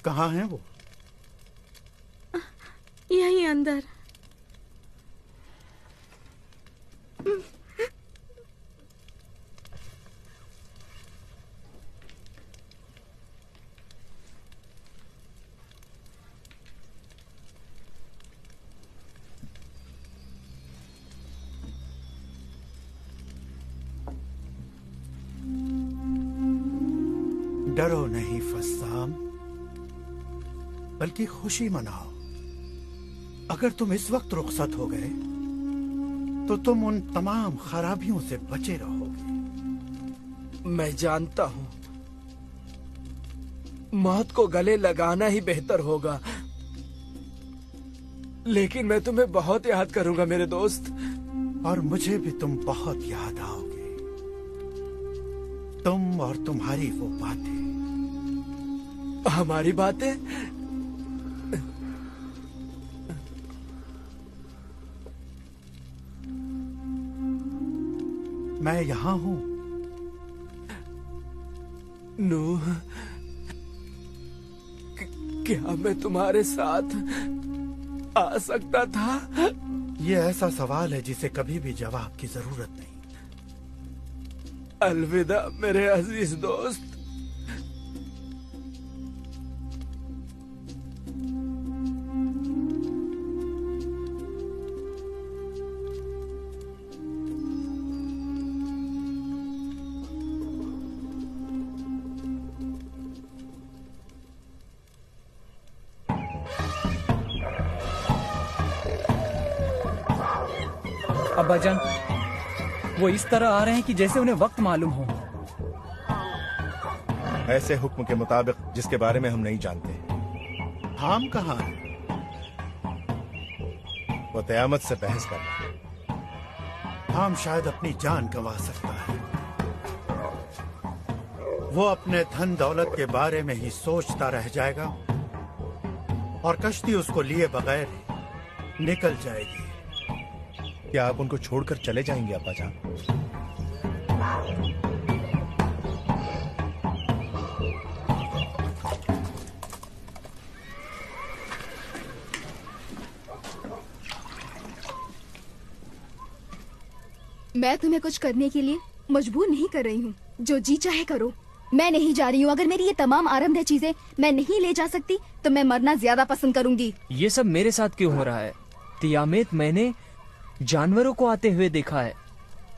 [SPEAKER 5] कहाँ है वो?
[SPEAKER 11] यहीं अंदर।
[SPEAKER 5] डरो नहीं फस्साम, बल्कि खुशी मनाओ। अगर तुम इस वक्त रुखसत हो गए तो तुम उन तमाम खराबियों से बचे रहोगे।
[SPEAKER 8] मैं जानता हूं मौत को गले लगाना ही बेहतर होगा, लेकिन मैं तुम्हें बहुत याद करूंगा मेरे दोस्त।
[SPEAKER 5] और मुझे भी तुम बहुत याद आओगे। तुम और तुम्हारी वो बातें।
[SPEAKER 8] हमारी बातें?
[SPEAKER 5] मैं यहां हूं।
[SPEAKER 8] नूह, क्या मैं तुम्हारे साथ आ सकता था?
[SPEAKER 5] ये ऐसा सवाल है जिसे कभी भी जवाब की जरूरत नहीं।
[SPEAKER 8] अलविदा मेरे अजीज दोस्त।
[SPEAKER 4] अब्बाजान, वो इस तरह आ रहे हैं कि जैसे उन्हें वक्त मालूम हो।
[SPEAKER 3] ऐसे हुक्म के मुताबिक जिसके बारे में हम नहीं जानते।
[SPEAKER 5] हम कहाँ हैं?
[SPEAKER 3] वो क़यामत से बहस कर रहा है।
[SPEAKER 5] हम शायद अपनी जान गंवा सकता है। वो अपने धन दौलत के बारे में ही सोचता रह जाएगा और कश्ती उसको लिए बगैर निकल जाएगी।
[SPEAKER 3] क्या आप उनको छोड़कर चले जाएंगे अब्बा जान?
[SPEAKER 10] मैं तुम्हें कुछ करने के लिए मजबूर नहीं कर रही हूँ। जो जी चाहे करो। मैं नहीं जा रही हूँ। अगर मेरी ये तमाम आरामदेह चीजें मैं नहीं ले जा सकती तो मैं मरना ज्यादा पसंद करूंगी।
[SPEAKER 6] ये सब मेरे साथ क्यों हो रहा है? तियामेत, मैंने जानवरों को आते हुए देखा है।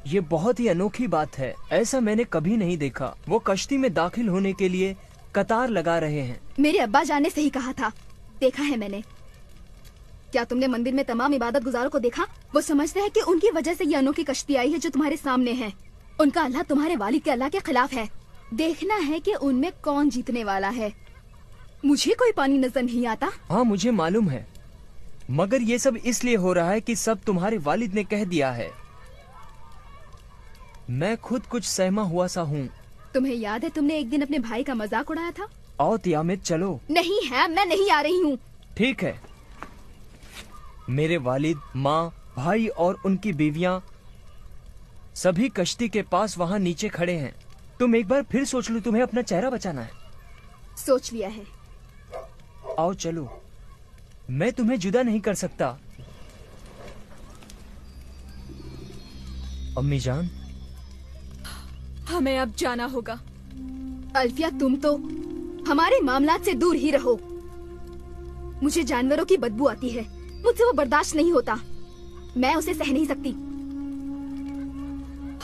[SPEAKER 6] ये बहुत ही अनोखी बात है। ऐसा मैंने कभी नहीं देखा। वो कश्ती में दाखिल होने के लिए कतार लगा रहे हैं।
[SPEAKER 10] मेरे अब्बा जान ने सही कहा था। देखा है मैंने। क्या तुमने मंदिर में तमाम इबादत गुजारों को देखा? वो समझते हैं कि उनकी वजह से ये अनोखी कश्ती आई है जो तुम्हारे सामने है। उनका अल्लाह तुम्हारे वालिद के अल्लाह के खिलाफ है। देखना है कि उनमें कौन जीतने वाला है। मुझे कोई पानी नजर नहीं आता।
[SPEAKER 6] हाँ मुझे मालूम है, मगर ये सब इसलिए हो रहा है कि सब तुम्हारे वालिद ने कह दिया है। मैं खुद कुछ सहमा हुआ सा हूँ।
[SPEAKER 10] तुम्हें याद है तुमने एक दिन अपने भाई का मजाक उड़ाया था?
[SPEAKER 6] आओ तियामित चलो।
[SPEAKER 10] नहीं है, मैं नहीं आ रही हूँ।
[SPEAKER 6] ठीक है। मेरे वालिद, माँ, भाई और उनकी बीवियां सभी कश्ती के पास वहाँ नीचे खड़े हैं। तुम एक बार फिर सोच लो, तुम्हें अपना चेहरा बचाना है।
[SPEAKER 10] सोच लिया है।
[SPEAKER 6] आओ चलो, मैं तुम्हें जुदा नहीं कर सकता। अम्मी जान,
[SPEAKER 7] हमें अब जाना होगा।
[SPEAKER 10] अल्फिया तुम तो हमारे मामलात से दूर ही रहो। मुझे जानवरों की बदबू आती है, मुझसे वो बर्दाश्त नहीं होता। मैं उसे सह नहीं सकती।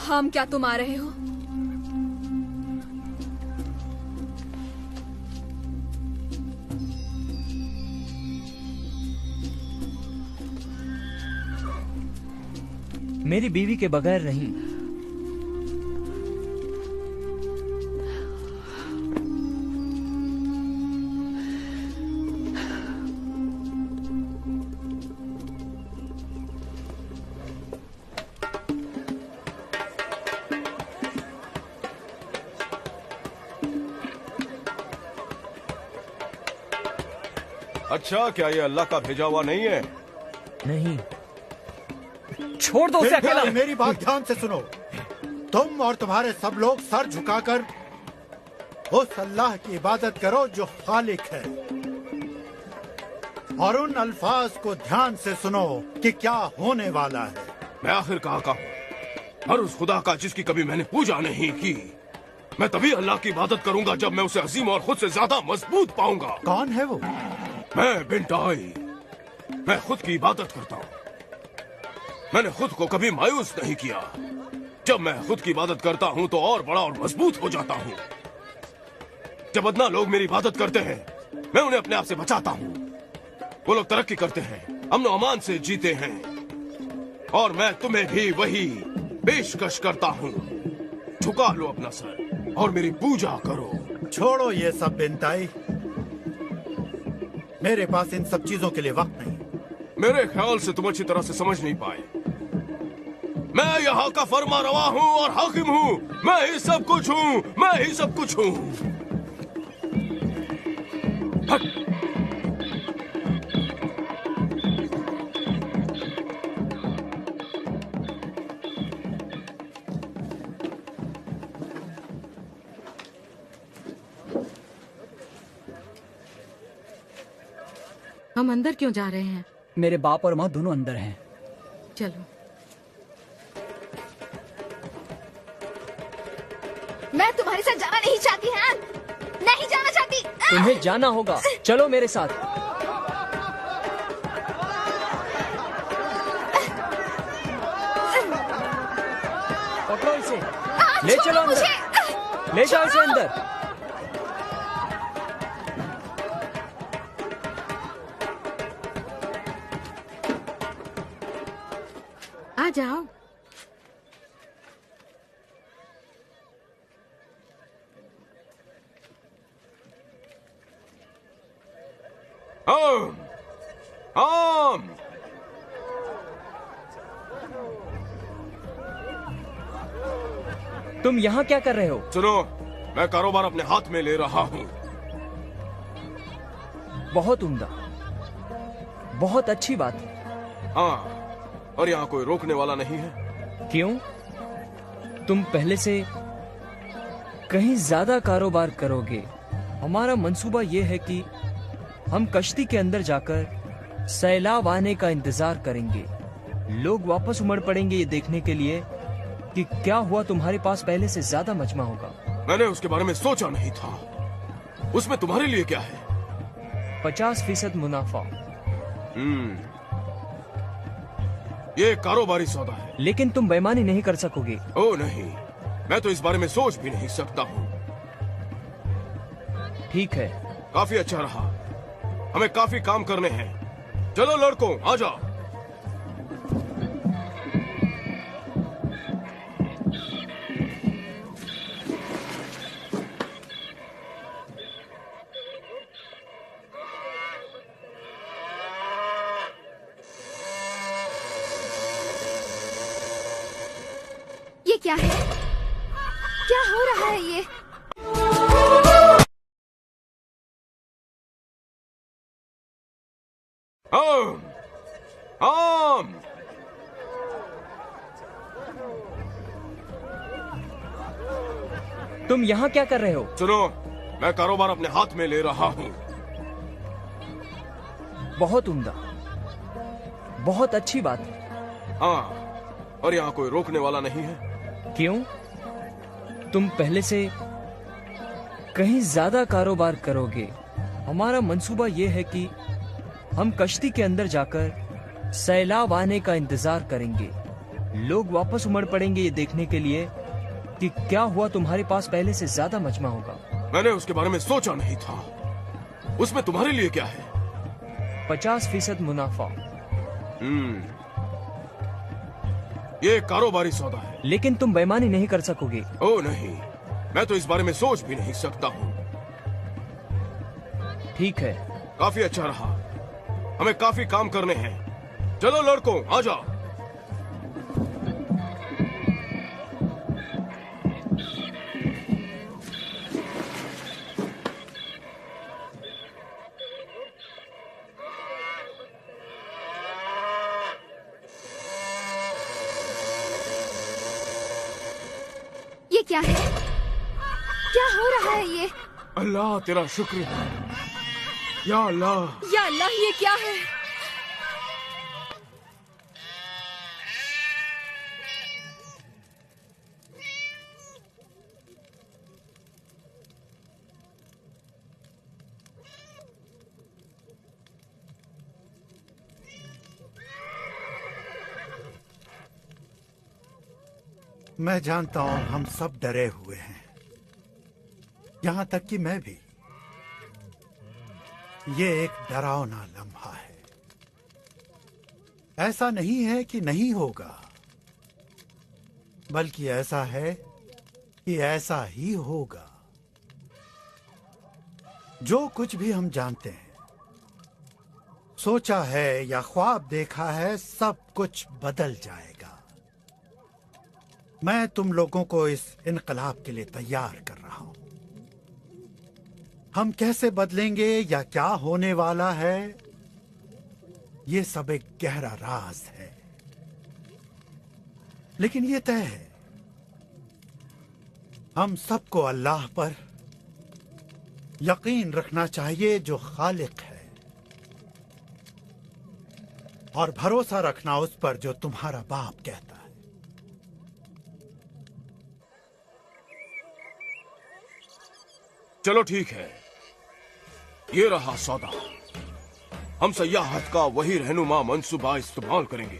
[SPEAKER 7] हम क्या तुम आ रहे हो?
[SPEAKER 6] मेरी बीवी के बगैर नहीं।
[SPEAKER 9] अच्छा, क्या ये अल्लाह का भेजा हुआ नहीं है?
[SPEAKER 6] नहीं, छोड़ दो उसे अकेला।
[SPEAKER 5] मेरी बात ध्यान से सुनो। तुम और तुम्हारे सब लोग सर झुकाकर उस अल्लाह की इबादत करो जो खालिक है, और उन अल्फाज को ध्यान से सुनो कि क्या होने वाला है।
[SPEAKER 9] मैं आखिर कहाँ का हूँ? और उस खुदा का जिसकी कभी मैंने पूजा नहीं की। मैं तभी अल्लाह की इबादत करूंगा जब मैं उसे अजीम और खुद से ज्यादा मजबूत पाऊंगा।
[SPEAKER 5] कौन है वो?
[SPEAKER 9] मैं बिंटाई। मैं खुद की इबादत करता हूँ। मैंने खुद को कभी मायूस नहीं किया। जब मैं खुद की इबादत करता हूँ तो और बड़ा और मजबूत हो जाता हूँ। जब अदना लोग मेरी इबादत करते हैं, मैं उन्हें अपने आप से बचाता हूँ। वो लोग तरक्की करते हैं, अमन अमान से जीते हैं, और मैं तुम्हें भी वही पेशकश करता हूँ। झुका लो अपना सर और मेरी पूजा करो।
[SPEAKER 5] छोड़ो ये सब बिंताई, मेरे पास इन सब चीजों के लिए वक्त नहीं।
[SPEAKER 9] मेरे ख्याल से तुम अच्छी तरह से समझ नहीं पाए। मैं यहाँ का फरमा रवा हूँ और हाकिम हूँ। मैं ही सब कुछ हूँ। मैं ही सब कुछ हूँ।
[SPEAKER 11] हम अंदर क्यों जा रहे हैं?
[SPEAKER 4] मेरे बाप और माँ दोनों अंदर हैं।
[SPEAKER 11] चलो।
[SPEAKER 10] मैं तुम्हारे साथ जाना नहीं चाहती हाँ? नहीं जाना चाहती।
[SPEAKER 6] तुम्हें जाना होगा, चलो मेरे साथ। पकड़ो इसे, ले चलो अंदर, ले जाओ इसे अंदर।
[SPEAKER 11] आ जाओ।
[SPEAKER 9] आम
[SPEAKER 6] तुम यहाँ क्या कर रहे हो?
[SPEAKER 9] सुनो, मैं कारोबार अपने हाथ में ले रहा हूँ।
[SPEAKER 6] बहुत उम्दा, बहुत अच्छी बात है।
[SPEAKER 9] हाँ, और यहाँ कोई रोकने वाला नहीं है।
[SPEAKER 6] क्यों? तुम पहले से कहीं ज्यादा कारोबार करोगे। हमारा मंसूबा ये है कि हम कश्ती के अंदर जाकर सैलाब आने का इंतजार करेंगे। लोग वापस उमड़ पड़ेंगे ये देखने के लिए कि क्या हुआ। तुम्हारे पास पहले से ज्यादा मजमा होगा।
[SPEAKER 9] मैंने उसके बारे में सोचा नहीं था। उसमें तुम्हारे लिए क्या है?
[SPEAKER 6] 50% मुनाफा।
[SPEAKER 9] ये कारोबारी सौदा है।
[SPEAKER 6] लेकिन तुम बेईमानी नहीं कर सकोगे।
[SPEAKER 9] ओ नहीं, मैं तो इस बारे में सोच भी नहीं सकता हूँ।
[SPEAKER 6] ठीक है,
[SPEAKER 9] काफी अच्छा रहा। हमें काफी काम करने हैं। चलो लड़कों, आ जाओ।
[SPEAKER 10] ये क्या है? क्या हो रहा है ये?
[SPEAKER 9] आम, आम।
[SPEAKER 6] तुम यहाँ क्या कर रहे हो?
[SPEAKER 9] सुनो, मैं कारोबार अपने हाथ में ले रहा हूँ।
[SPEAKER 6] बहुत उम्दा, बहुत अच्छी बात है।
[SPEAKER 9] हाँ, और यहाँ कोई रोकने वाला नहीं है।
[SPEAKER 6] क्यों? तुम पहले से कहीं ज्यादा कारोबार करोगे। हमारा मंसूबा ये है कि हम कश्ती के अंदर जाकर सैलाब आने का इंतजार करेंगे। लोग वापस उमड़ पड़ेंगे ये देखने के लिए कि क्या हुआ। तुम्हारे पास पहले से ज्यादा मजमा होगा।
[SPEAKER 9] मैंने उसके बारे में सोचा नहीं था। उसमें तुम्हारे लिए क्या है?
[SPEAKER 6] 50% मुनाफा।
[SPEAKER 9] ये कारोबारी सौदा है।
[SPEAKER 6] लेकिन तुम बेईमानी नहीं कर सकोगे।
[SPEAKER 9] ओ नहीं, मैं तो इस बारे में सोच भी नहीं सकता हूँ।
[SPEAKER 6] ठीक है,
[SPEAKER 9] काफी अच्छा रहा। हमें काफी काम करने हैं। चलो लड़कों, आ जाओ।
[SPEAKER 10] ये क्या है? क्या हो रहा है ये?
[SPEAKER 9] अल्लाह तेरा शुक्र है। या अल्लाह,
[SPEAKER 7] या अल्लाह, ये क्या है?
[SPEAKER 5] मैं जानता हूं हम सब डरे हुए हैं, यहां तक कि मैं भी। ये एक डरावना लम्हा है। ऐसा नहीं है कि नहीं होगा, बल्कि ऐसा है कि ऐसा ही होगा। जो कुछ भी हम जानते हैं, सोचा है या ख्वाब देखा है, सब कुछ बदल जाएगा। मैं तुम लोगों को इस इनकलाब के लिए तैयार कर रहा हूं। हम कैसे बदलेंगे या क्या होने वाला है, ये सब एक गहरा राज है। लेकिन ये तय है, हम सबको अल्लाह पर यकीन रखना चाहिए जो खालिक है, और भरोसा रखना उस पर जो तुम्हारा बाप कहता है।
[SPEAKER 9] चलो ठीक है, ये रहा सौदा। हम सयाहत का वही रहनुमा मंसूबा इस्तेमाल करेंगे।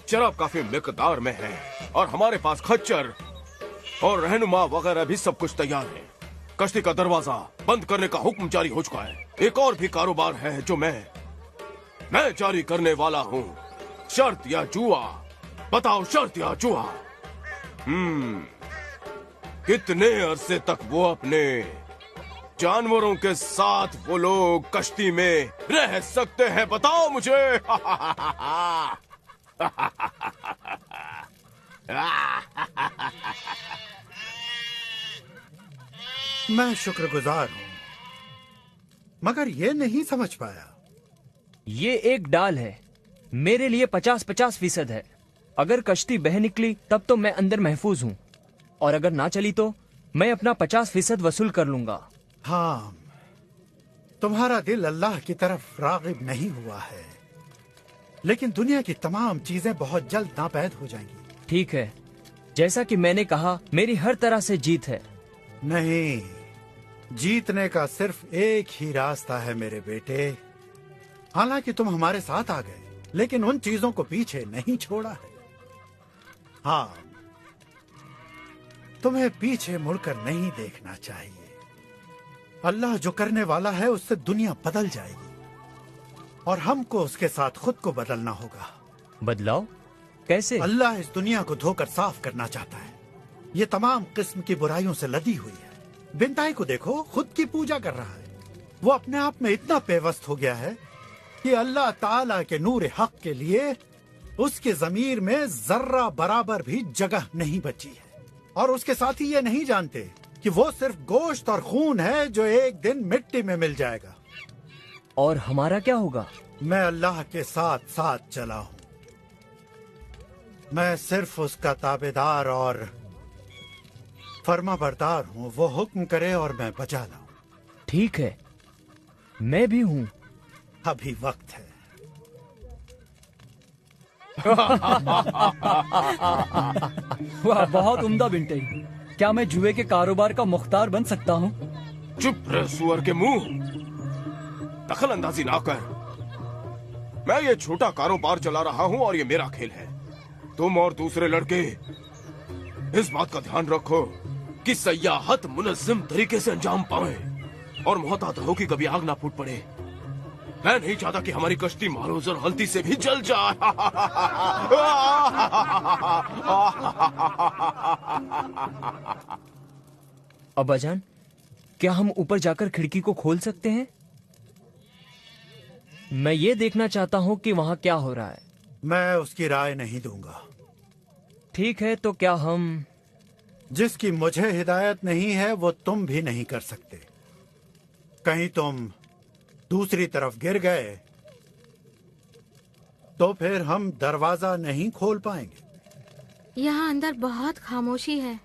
[SPEAKER 9] शराब काफी मिकदार में है और हमारे पास खच्चर और रहनुमा वगैरह भी सब कुछ तैयार है। कश्ती का दरवाजा बंद करने का हुक्म जारी हो चुका है। एक और भी कारोबार है जो मैं जारी करने वाला हूँ। शर्त या जुआ? बताओ, शर्त या जुआ? कितने अरसे तक वो अपने जानवरों के साथ वो लोग कश्ती में रह सकते हैं? बताओ मुझे।
[SPEAKER 5] मैं शुक्रगुजार हूं, मगर ये नहीं समझ पाया।
[SPEAKER 6] ये एक डाल है, मेरे लिए 50-50% है। अगर कश्ती बह निकली तब तो मैं अंदर महफूज हूँ, और अगर ना चली तो मैं अपना 50% वसूल कर लूंगा।
[SPEAKER 5] हाँ, तुम्हारा दिल अल्लाह की तरफ रागिब नहीं हुआ है, लेकिन दुनिया की तमाम चीजें बहुत जल्द नापैद हो जाएंगी।
[SPEAKER 6] ठीक है, जैसा कि मैंने कहा, मेरी हर तरह से जीत है।
[SPEAKER 5] नहीं, जीतने का सिर्फ एक ही रास्ता है मेरे बेटे। हालांकि तुम हमारे साथ आ गए, लेकिन उन चीजों को पीछे नहीं छोड़ा है। हाँ, तुम्हें पीछे मुड़कर नहीं देखना चाहिए। अल्लाह जो करने वाला है उससे दुनिया बदल जाएगी, और हमको उसके साथ खुद को बदलना होगा।
[SPEAKER 6] बदलाव कैसे?
[SPEAKER 5] अल्लाह इस दुनिया को धोकर साफ करना चाहता है। ये तमाम किस्म की बुराइयों से लदी हुई है। बिनताई को देखो, खुद की पूजा कर रहा है। वो अपने आप में इतना पेवस्त हो गया है कि अल्लाह ताला के नूर हक के लिए उसके जमीर में जर्रा बराबर भी जगह नहीं बची है। और उसके साथी ये नहीं जानते कि वो सिर्फ गोश्त और खून है जो एक दिन मिट्टी में मिल जाएगा।
[SPEAKER 6] और हमारा क्या होगा?
[SPEAKER 5] मैं अल्लाह के साथ साथ चला हूँ। मैं सिर्फ उसका ताबेदार और फर्माबरदार हूँ। वो हुक्म करे और मैं बजा लाऊं।
[SPEAKER 6] ठीक है, मैं भी हूँ।
[SPEAKER 5] अभी वक्त है।
[SPEAKER 4] वाह, बहुत उम्दा बिंटे। क्या मैं जुए के कारोबार का मुख्तार बन सकता हूँ?
[SPEAKER 9] चुप रह सुअर के मुंह, दखल अंदाजी ना कर। मैं ये छोटा कारोबार चला रहा हूँ और ये मेरा खेल है। तुम और दूसरे लड़के इस बात का ध्यान रखो कि सयाहत मुनज़्ज़म तरीके से अंजाम पाए और मोहतात रहो कि कभी आग ना फूट पड़े। मैं नहीं चाहता कि हमारी कश्ती मारूज और गलती से भी जल जाए।
[SPEAKER 6] अब्बाजान, क्या हम ऊपर जाकर खिड़की को खोल सकते हैं? मैं ये देखना चाहता हूँ कि वहाँ क्या हो रहा है।
[SPEAKER 5] मैं उसकी राय नहीं दूंगा।
[SPEAKER 6] ठीक है, तो क्या हम...
[SPEAKER 5] जिसकी मुझे हिदायत नहीं है वो तुम भी नहीं कर सकते। कहीं तुम दूसरी तरफ गिर गए तो फिर हम दरवाजा नहीं खोल पाएंगे।
[SPEAKER 11] यहाँ अंदर बहुत खामोशी है।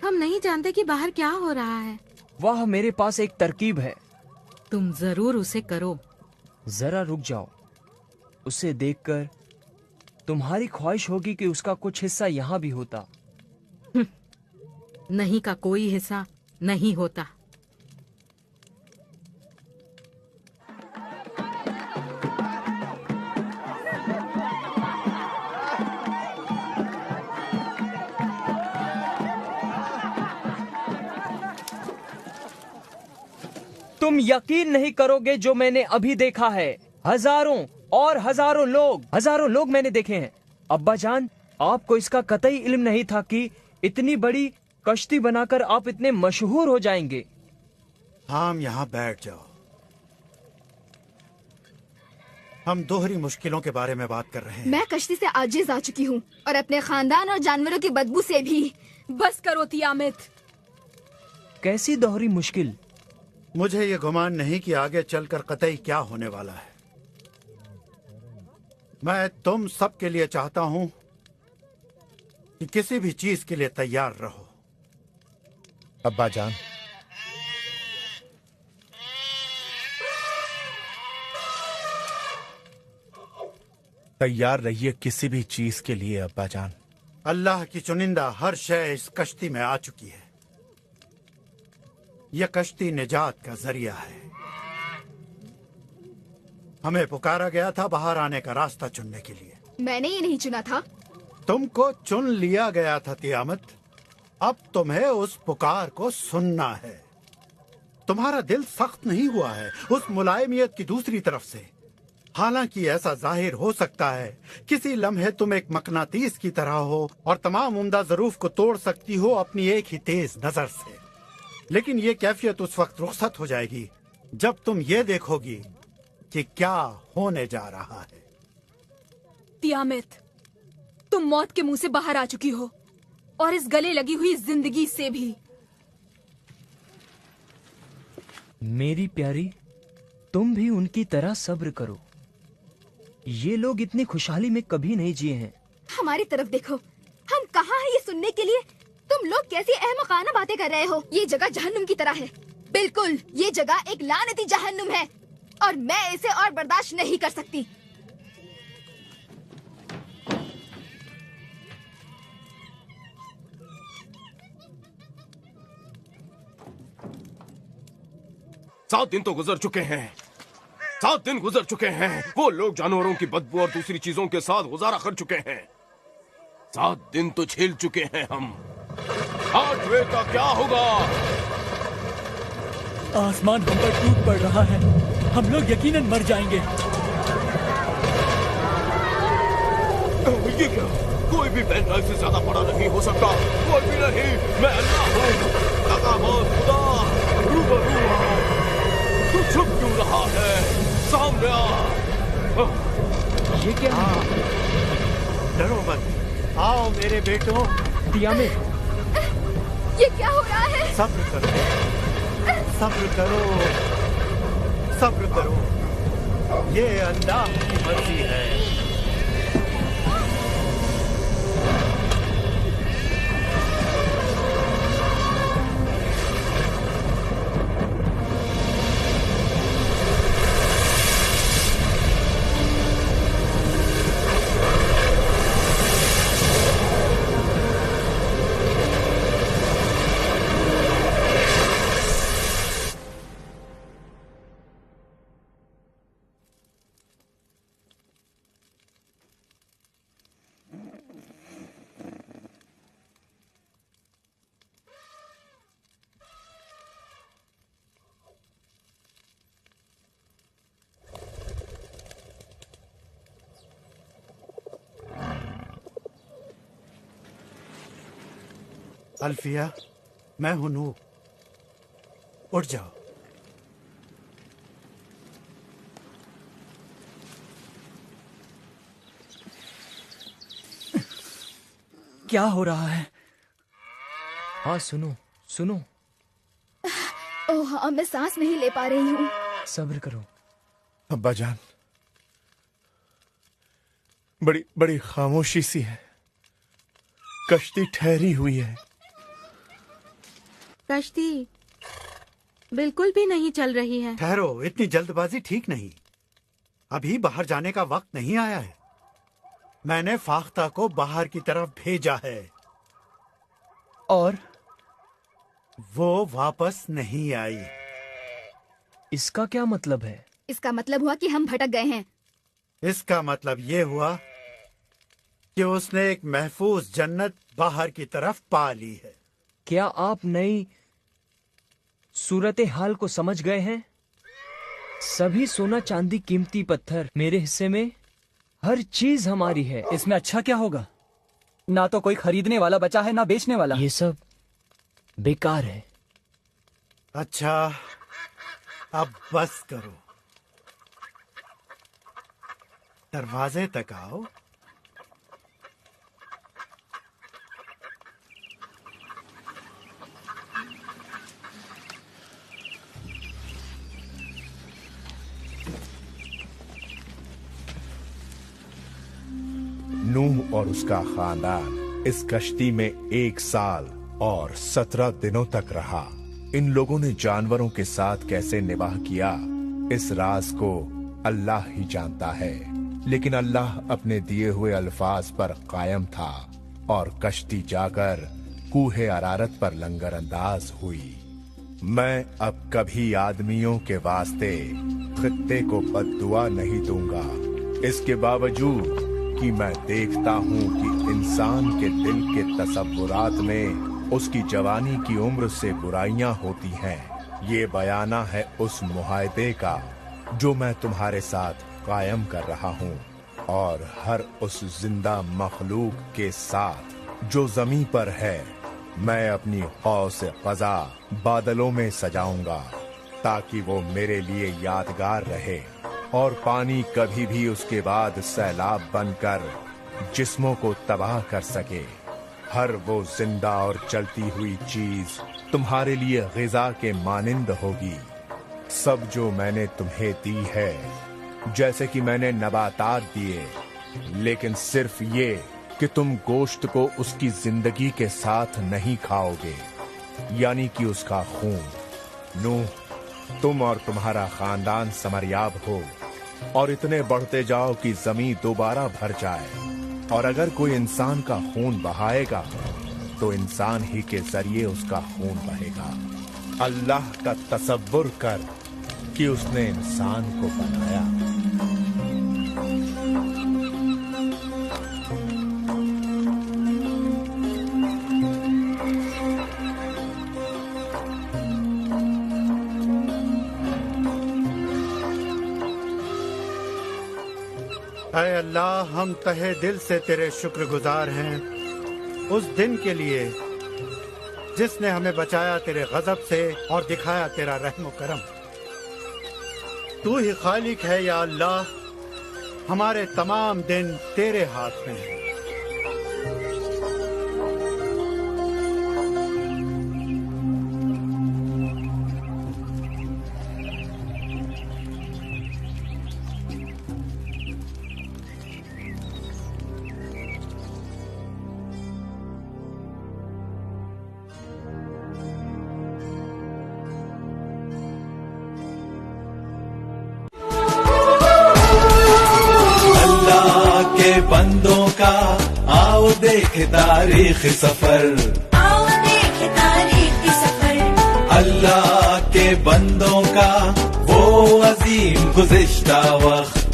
[SPEAKER 11] हम नहीं जानते कि बाहर क्या हो रहा है।
[SPEAKER 6] वाह, मेरे पास एक तरकीब है।
[SPEAKER 11] तुम जरूर उसे करो।
[SPEAKER 6] जरा रुक जाओ। उसे देखकर तुम्हारी ख्वाहिश होगी कि उसका कुछ हिस्सा यहाँ भी होता।
[SPEAKER 11] नहीं का कोई हिस्सा नहीं होता।
[SPEAKER 6] तुम यकीन नहीं करोगे जो मैंने अभी देखा है। हजारों और हजारों लोग मैंने देखे हैं। अब्बा जान, आपको इसका कतई इल्म नहीं था कि इतनी बड़ी कश्ती बनाकर आप इतने मशहूर हो जाएंगे।
[SPEAKER 5] हम यहाँ बैठ जाओ। हम दोहरी मुश्किलों के बारे में बात कर रहे हैं।
[SPEAKER 10] मैं कश्ती से आजिज आ चुकी हूँ और अपने खानदान और जानवरों की बदबू से भी।
[SPEAKER 7] बस करो तियामत।
[SPEAKER 6] कैसी दोहरी मुश्किल?
[SPEAKER 5] मुझे ये गुमान नहीं कि आगे चलकर कतई क्या होने वाला है। मैं तुम सब के लिए चाहता हूं कि किसी भी चीज के लिए तैयार रहो।
[SPEAKER 3] अब्बा जान, तैयार रहिए किसी भी चीज के लिए। अब्बा जान,
[SPEAKER 5] अल्लाह की चुनिंदा हर शय इस कश्ती में आ चुकी है। यह कश्ती निजात का जरिया है। हमें पुकारा गया था बाहर आने का रास्ता चुनने के लिए।
[SPEAKER 10] मैंने ये नहीं चुना था।
[SPEAKER 5] तुमको चुन लिया गया था तियामत। अब तुम्हें उस पुकार को सुनना है। तुम्हारा दिल सख्त नहीं हुआ है उस मुलायमियत की दूसरी तरफ से। हालांकि ऐसा जाहिर हो सकता है किसी लम्हे तुम एक मकनातीस की तरह हो और तमाम उम्दा ज़रूफ को तोड़ सकती हो अपनी एक ही तेज नजर से। लेकिन ये कैफियत उस वक्त रुखसत हो जाएगी जब तुम ये देखोगी कि क्या होने जा रहा है।
[SPEAKER 7] तियामत, तुम मौत के मुंह से बाहर आ चुकी हो और इस गले लगी हुई जिंदगी से भी।
[SPEAKER 6] मेरी प्यारी, तुम भी उनकी तरह सब्र करो। ये लोग इतनी खुशहाली में कभी नहीं जिए हैं।
[SPEAKER 10] हमारी तरफ देखो, हम कहाँ हैं ये सुनने के लिए? तुम लोग कैसी अहमकाना बातें कर रहे हो। ये जगह जहन्नुम की तरह है। बिल्कुल, ये जगह एक लानती जहन्नुम है और मैं इसे और बर्दाश्त नहीं कर सकती।
[SPEAKER 9] सात दिन तो गुजर चुके हैं। 7 दिन गुजर चुके हैं। वो लोग जानवरों की बदबू और दूसरी चीजों के साथ गुजारा कर चुके हैं। 7 दिन तो झेल चुके हैं हम। 8वें का क्या होगा?
[SPEAKER 4] आसमान हम पर टूट पड़ रहा है। हम लोग यकीनन मर जाएंगे।
[SPEAKER 9] ये क्या? कोई भी पेन ड्राइव से ज्यादा बड़ा नहीं हो सकता। कोई भी नहीं। मैं अल्लाह हूँ। तकाबुर खुदा रूबरू हूँ। तू छुप क्यों रहा है? सामने आ।
[SPEAKER 6] ये क्या है?
[SPEAKER 5] डरो मत। आओ मेरे बेटों।
[SPEAKER 6] तियामे,
[SPEAKER 10] ये क्या हो रहा है?
[SPEAKER 5] सब्र करो, सब्र करो, सब्र करो। ये अल्लाह की मर्जी है। अल्फिया, मैं हूं नूह। उठ जाओ।
[SPEAKER 4] क्या हो रहा है?
[SPEAKER 6] हाँ सुनो सुनो,
[SPEAKER 10] ओह हाँ, मैं सांस नहीं ले पा रही हूँ।
[SPEAKER 6] सब्र करो।
[SPEAKER 3] अब्बा जान, बड़ी बड़ी खामोशी सी है। कश्ती ठहरी हुई है।
[SPEAKER 11] कश्ती बिल्कुल भी नहीं चल रही है।
[SPEAKER 5] ठहरो, इतनी जल्दबाजी ठीक नहीं। अभी बाहर जाने का वक्त नहीं आया है। मैंने फाख्ता को बाहर की तरफ भेजा है
[SPEAKER 4] और
[SPEAKER 5] वो वापस नहीं आई।
[SPEAKER 6] इसका क्या मतलब है?
[SPEAKER 10] इसका मतलब हुआ कि हम भटक गए हैं।
[SPEAKER 5] इसका मतलब ये हुआ कि उसने एक महफूज जन्नत बाहर की तरफ पा ली है।
[SPEAKER 6] क्या आप नई सूरत हाल को समझ गए हैं? सभी सोना चांदी कीमती पत्थर मेरे हिस्से में, हर चीज हमारी है।
[SPEAKER 4] इसमें अच्छा क्या होगा? ना तो कोई खरीदने वाला बचा है, ना बेचने वाला।
[SPEAKER 6] ये सब बेकार है।
[SPEAKER 5] अच्छा, अब बस करो। दरवाजे तक आओ।
[SPEAKER 3] नूह और उसका खानदान इस कश्ती में 1 साल और 17 दिनों तक रहा। इन लोगों ने जानवरों के साथ कैसे निवाह किया, इस राज को अल्लाह ही जानता है। लेकिन अल्लाह अपने दिए हुए अल्फाज पर कायम था और कश्ती जाकर कूहे अरारत पर लंगरअंदाज हुई। मैं अब कभी आदमियों के वास्ते खित्ते को बद्दुआ नहीं दूंगा, इसके बावजूद कि मैं देखता हूँ कि इंसान के दिल के तसव्वुरात में उसकी जवानी की उम्र से बुराइयां होती हैं। ये बयाना है उस मुआहदे का जो मैं तुम्हारे साथ कायम कर रहा हूँ, और हर उस जिंदा मखलूक के साथ जो जमीन पर है। मैं अपनी कौस क़ज़ा बादलों में सजाऊंगा ताकि वो मेरे लिए यादगार रहे, और पानी कभी भी उसके बाद सैलाब बनकर जिस्मों को तबाह कर सके। हर वो जिंदा और चलती हुई चीज तुम्हारे लिए ग़िज़ा के मानिंद होगी। सब जो मैंने तुम्हें दी है, जैसे कि मैंने नबातात दिए, लेकिन सिर्फ ये कि तुम गोश्त को उसकी जिंदगी के साथ नहीं खाओगे, यानी कि उसका खून। नूह, तुम और तुम्हारा खानदान समरयाब हो और इतने बढ़ते जाओ कि जमीन दोबारा भर जाए। और अगर कोई इंसान का खून बहाएगा तो इंसान ही के जरिए उसका खून बहेगा। अल्लाह का तसव्वुर कर कि उसने इंसान को बनाया।
[SPEAKER 5] ऐ अल्लाह, हम तहे दिल से तेरे शुक्रगुजार हैं उस दिन के लिए जिसने हमें बचाया तेरे गजब से और दिखाया तेरा रहम करम। तू ही खालिक है या अल्लाह, हमारे तमाम दिन तेरे हाथ में है।
[SPEAKER 1] बंदों का आओ देख तारीख सफर,
[SPEAKER 2] आओ देख तारीख सफर।
[SPEAKER 1] अल्लाह के बंदों का वो अजीम गुज़िश्ता वक्त,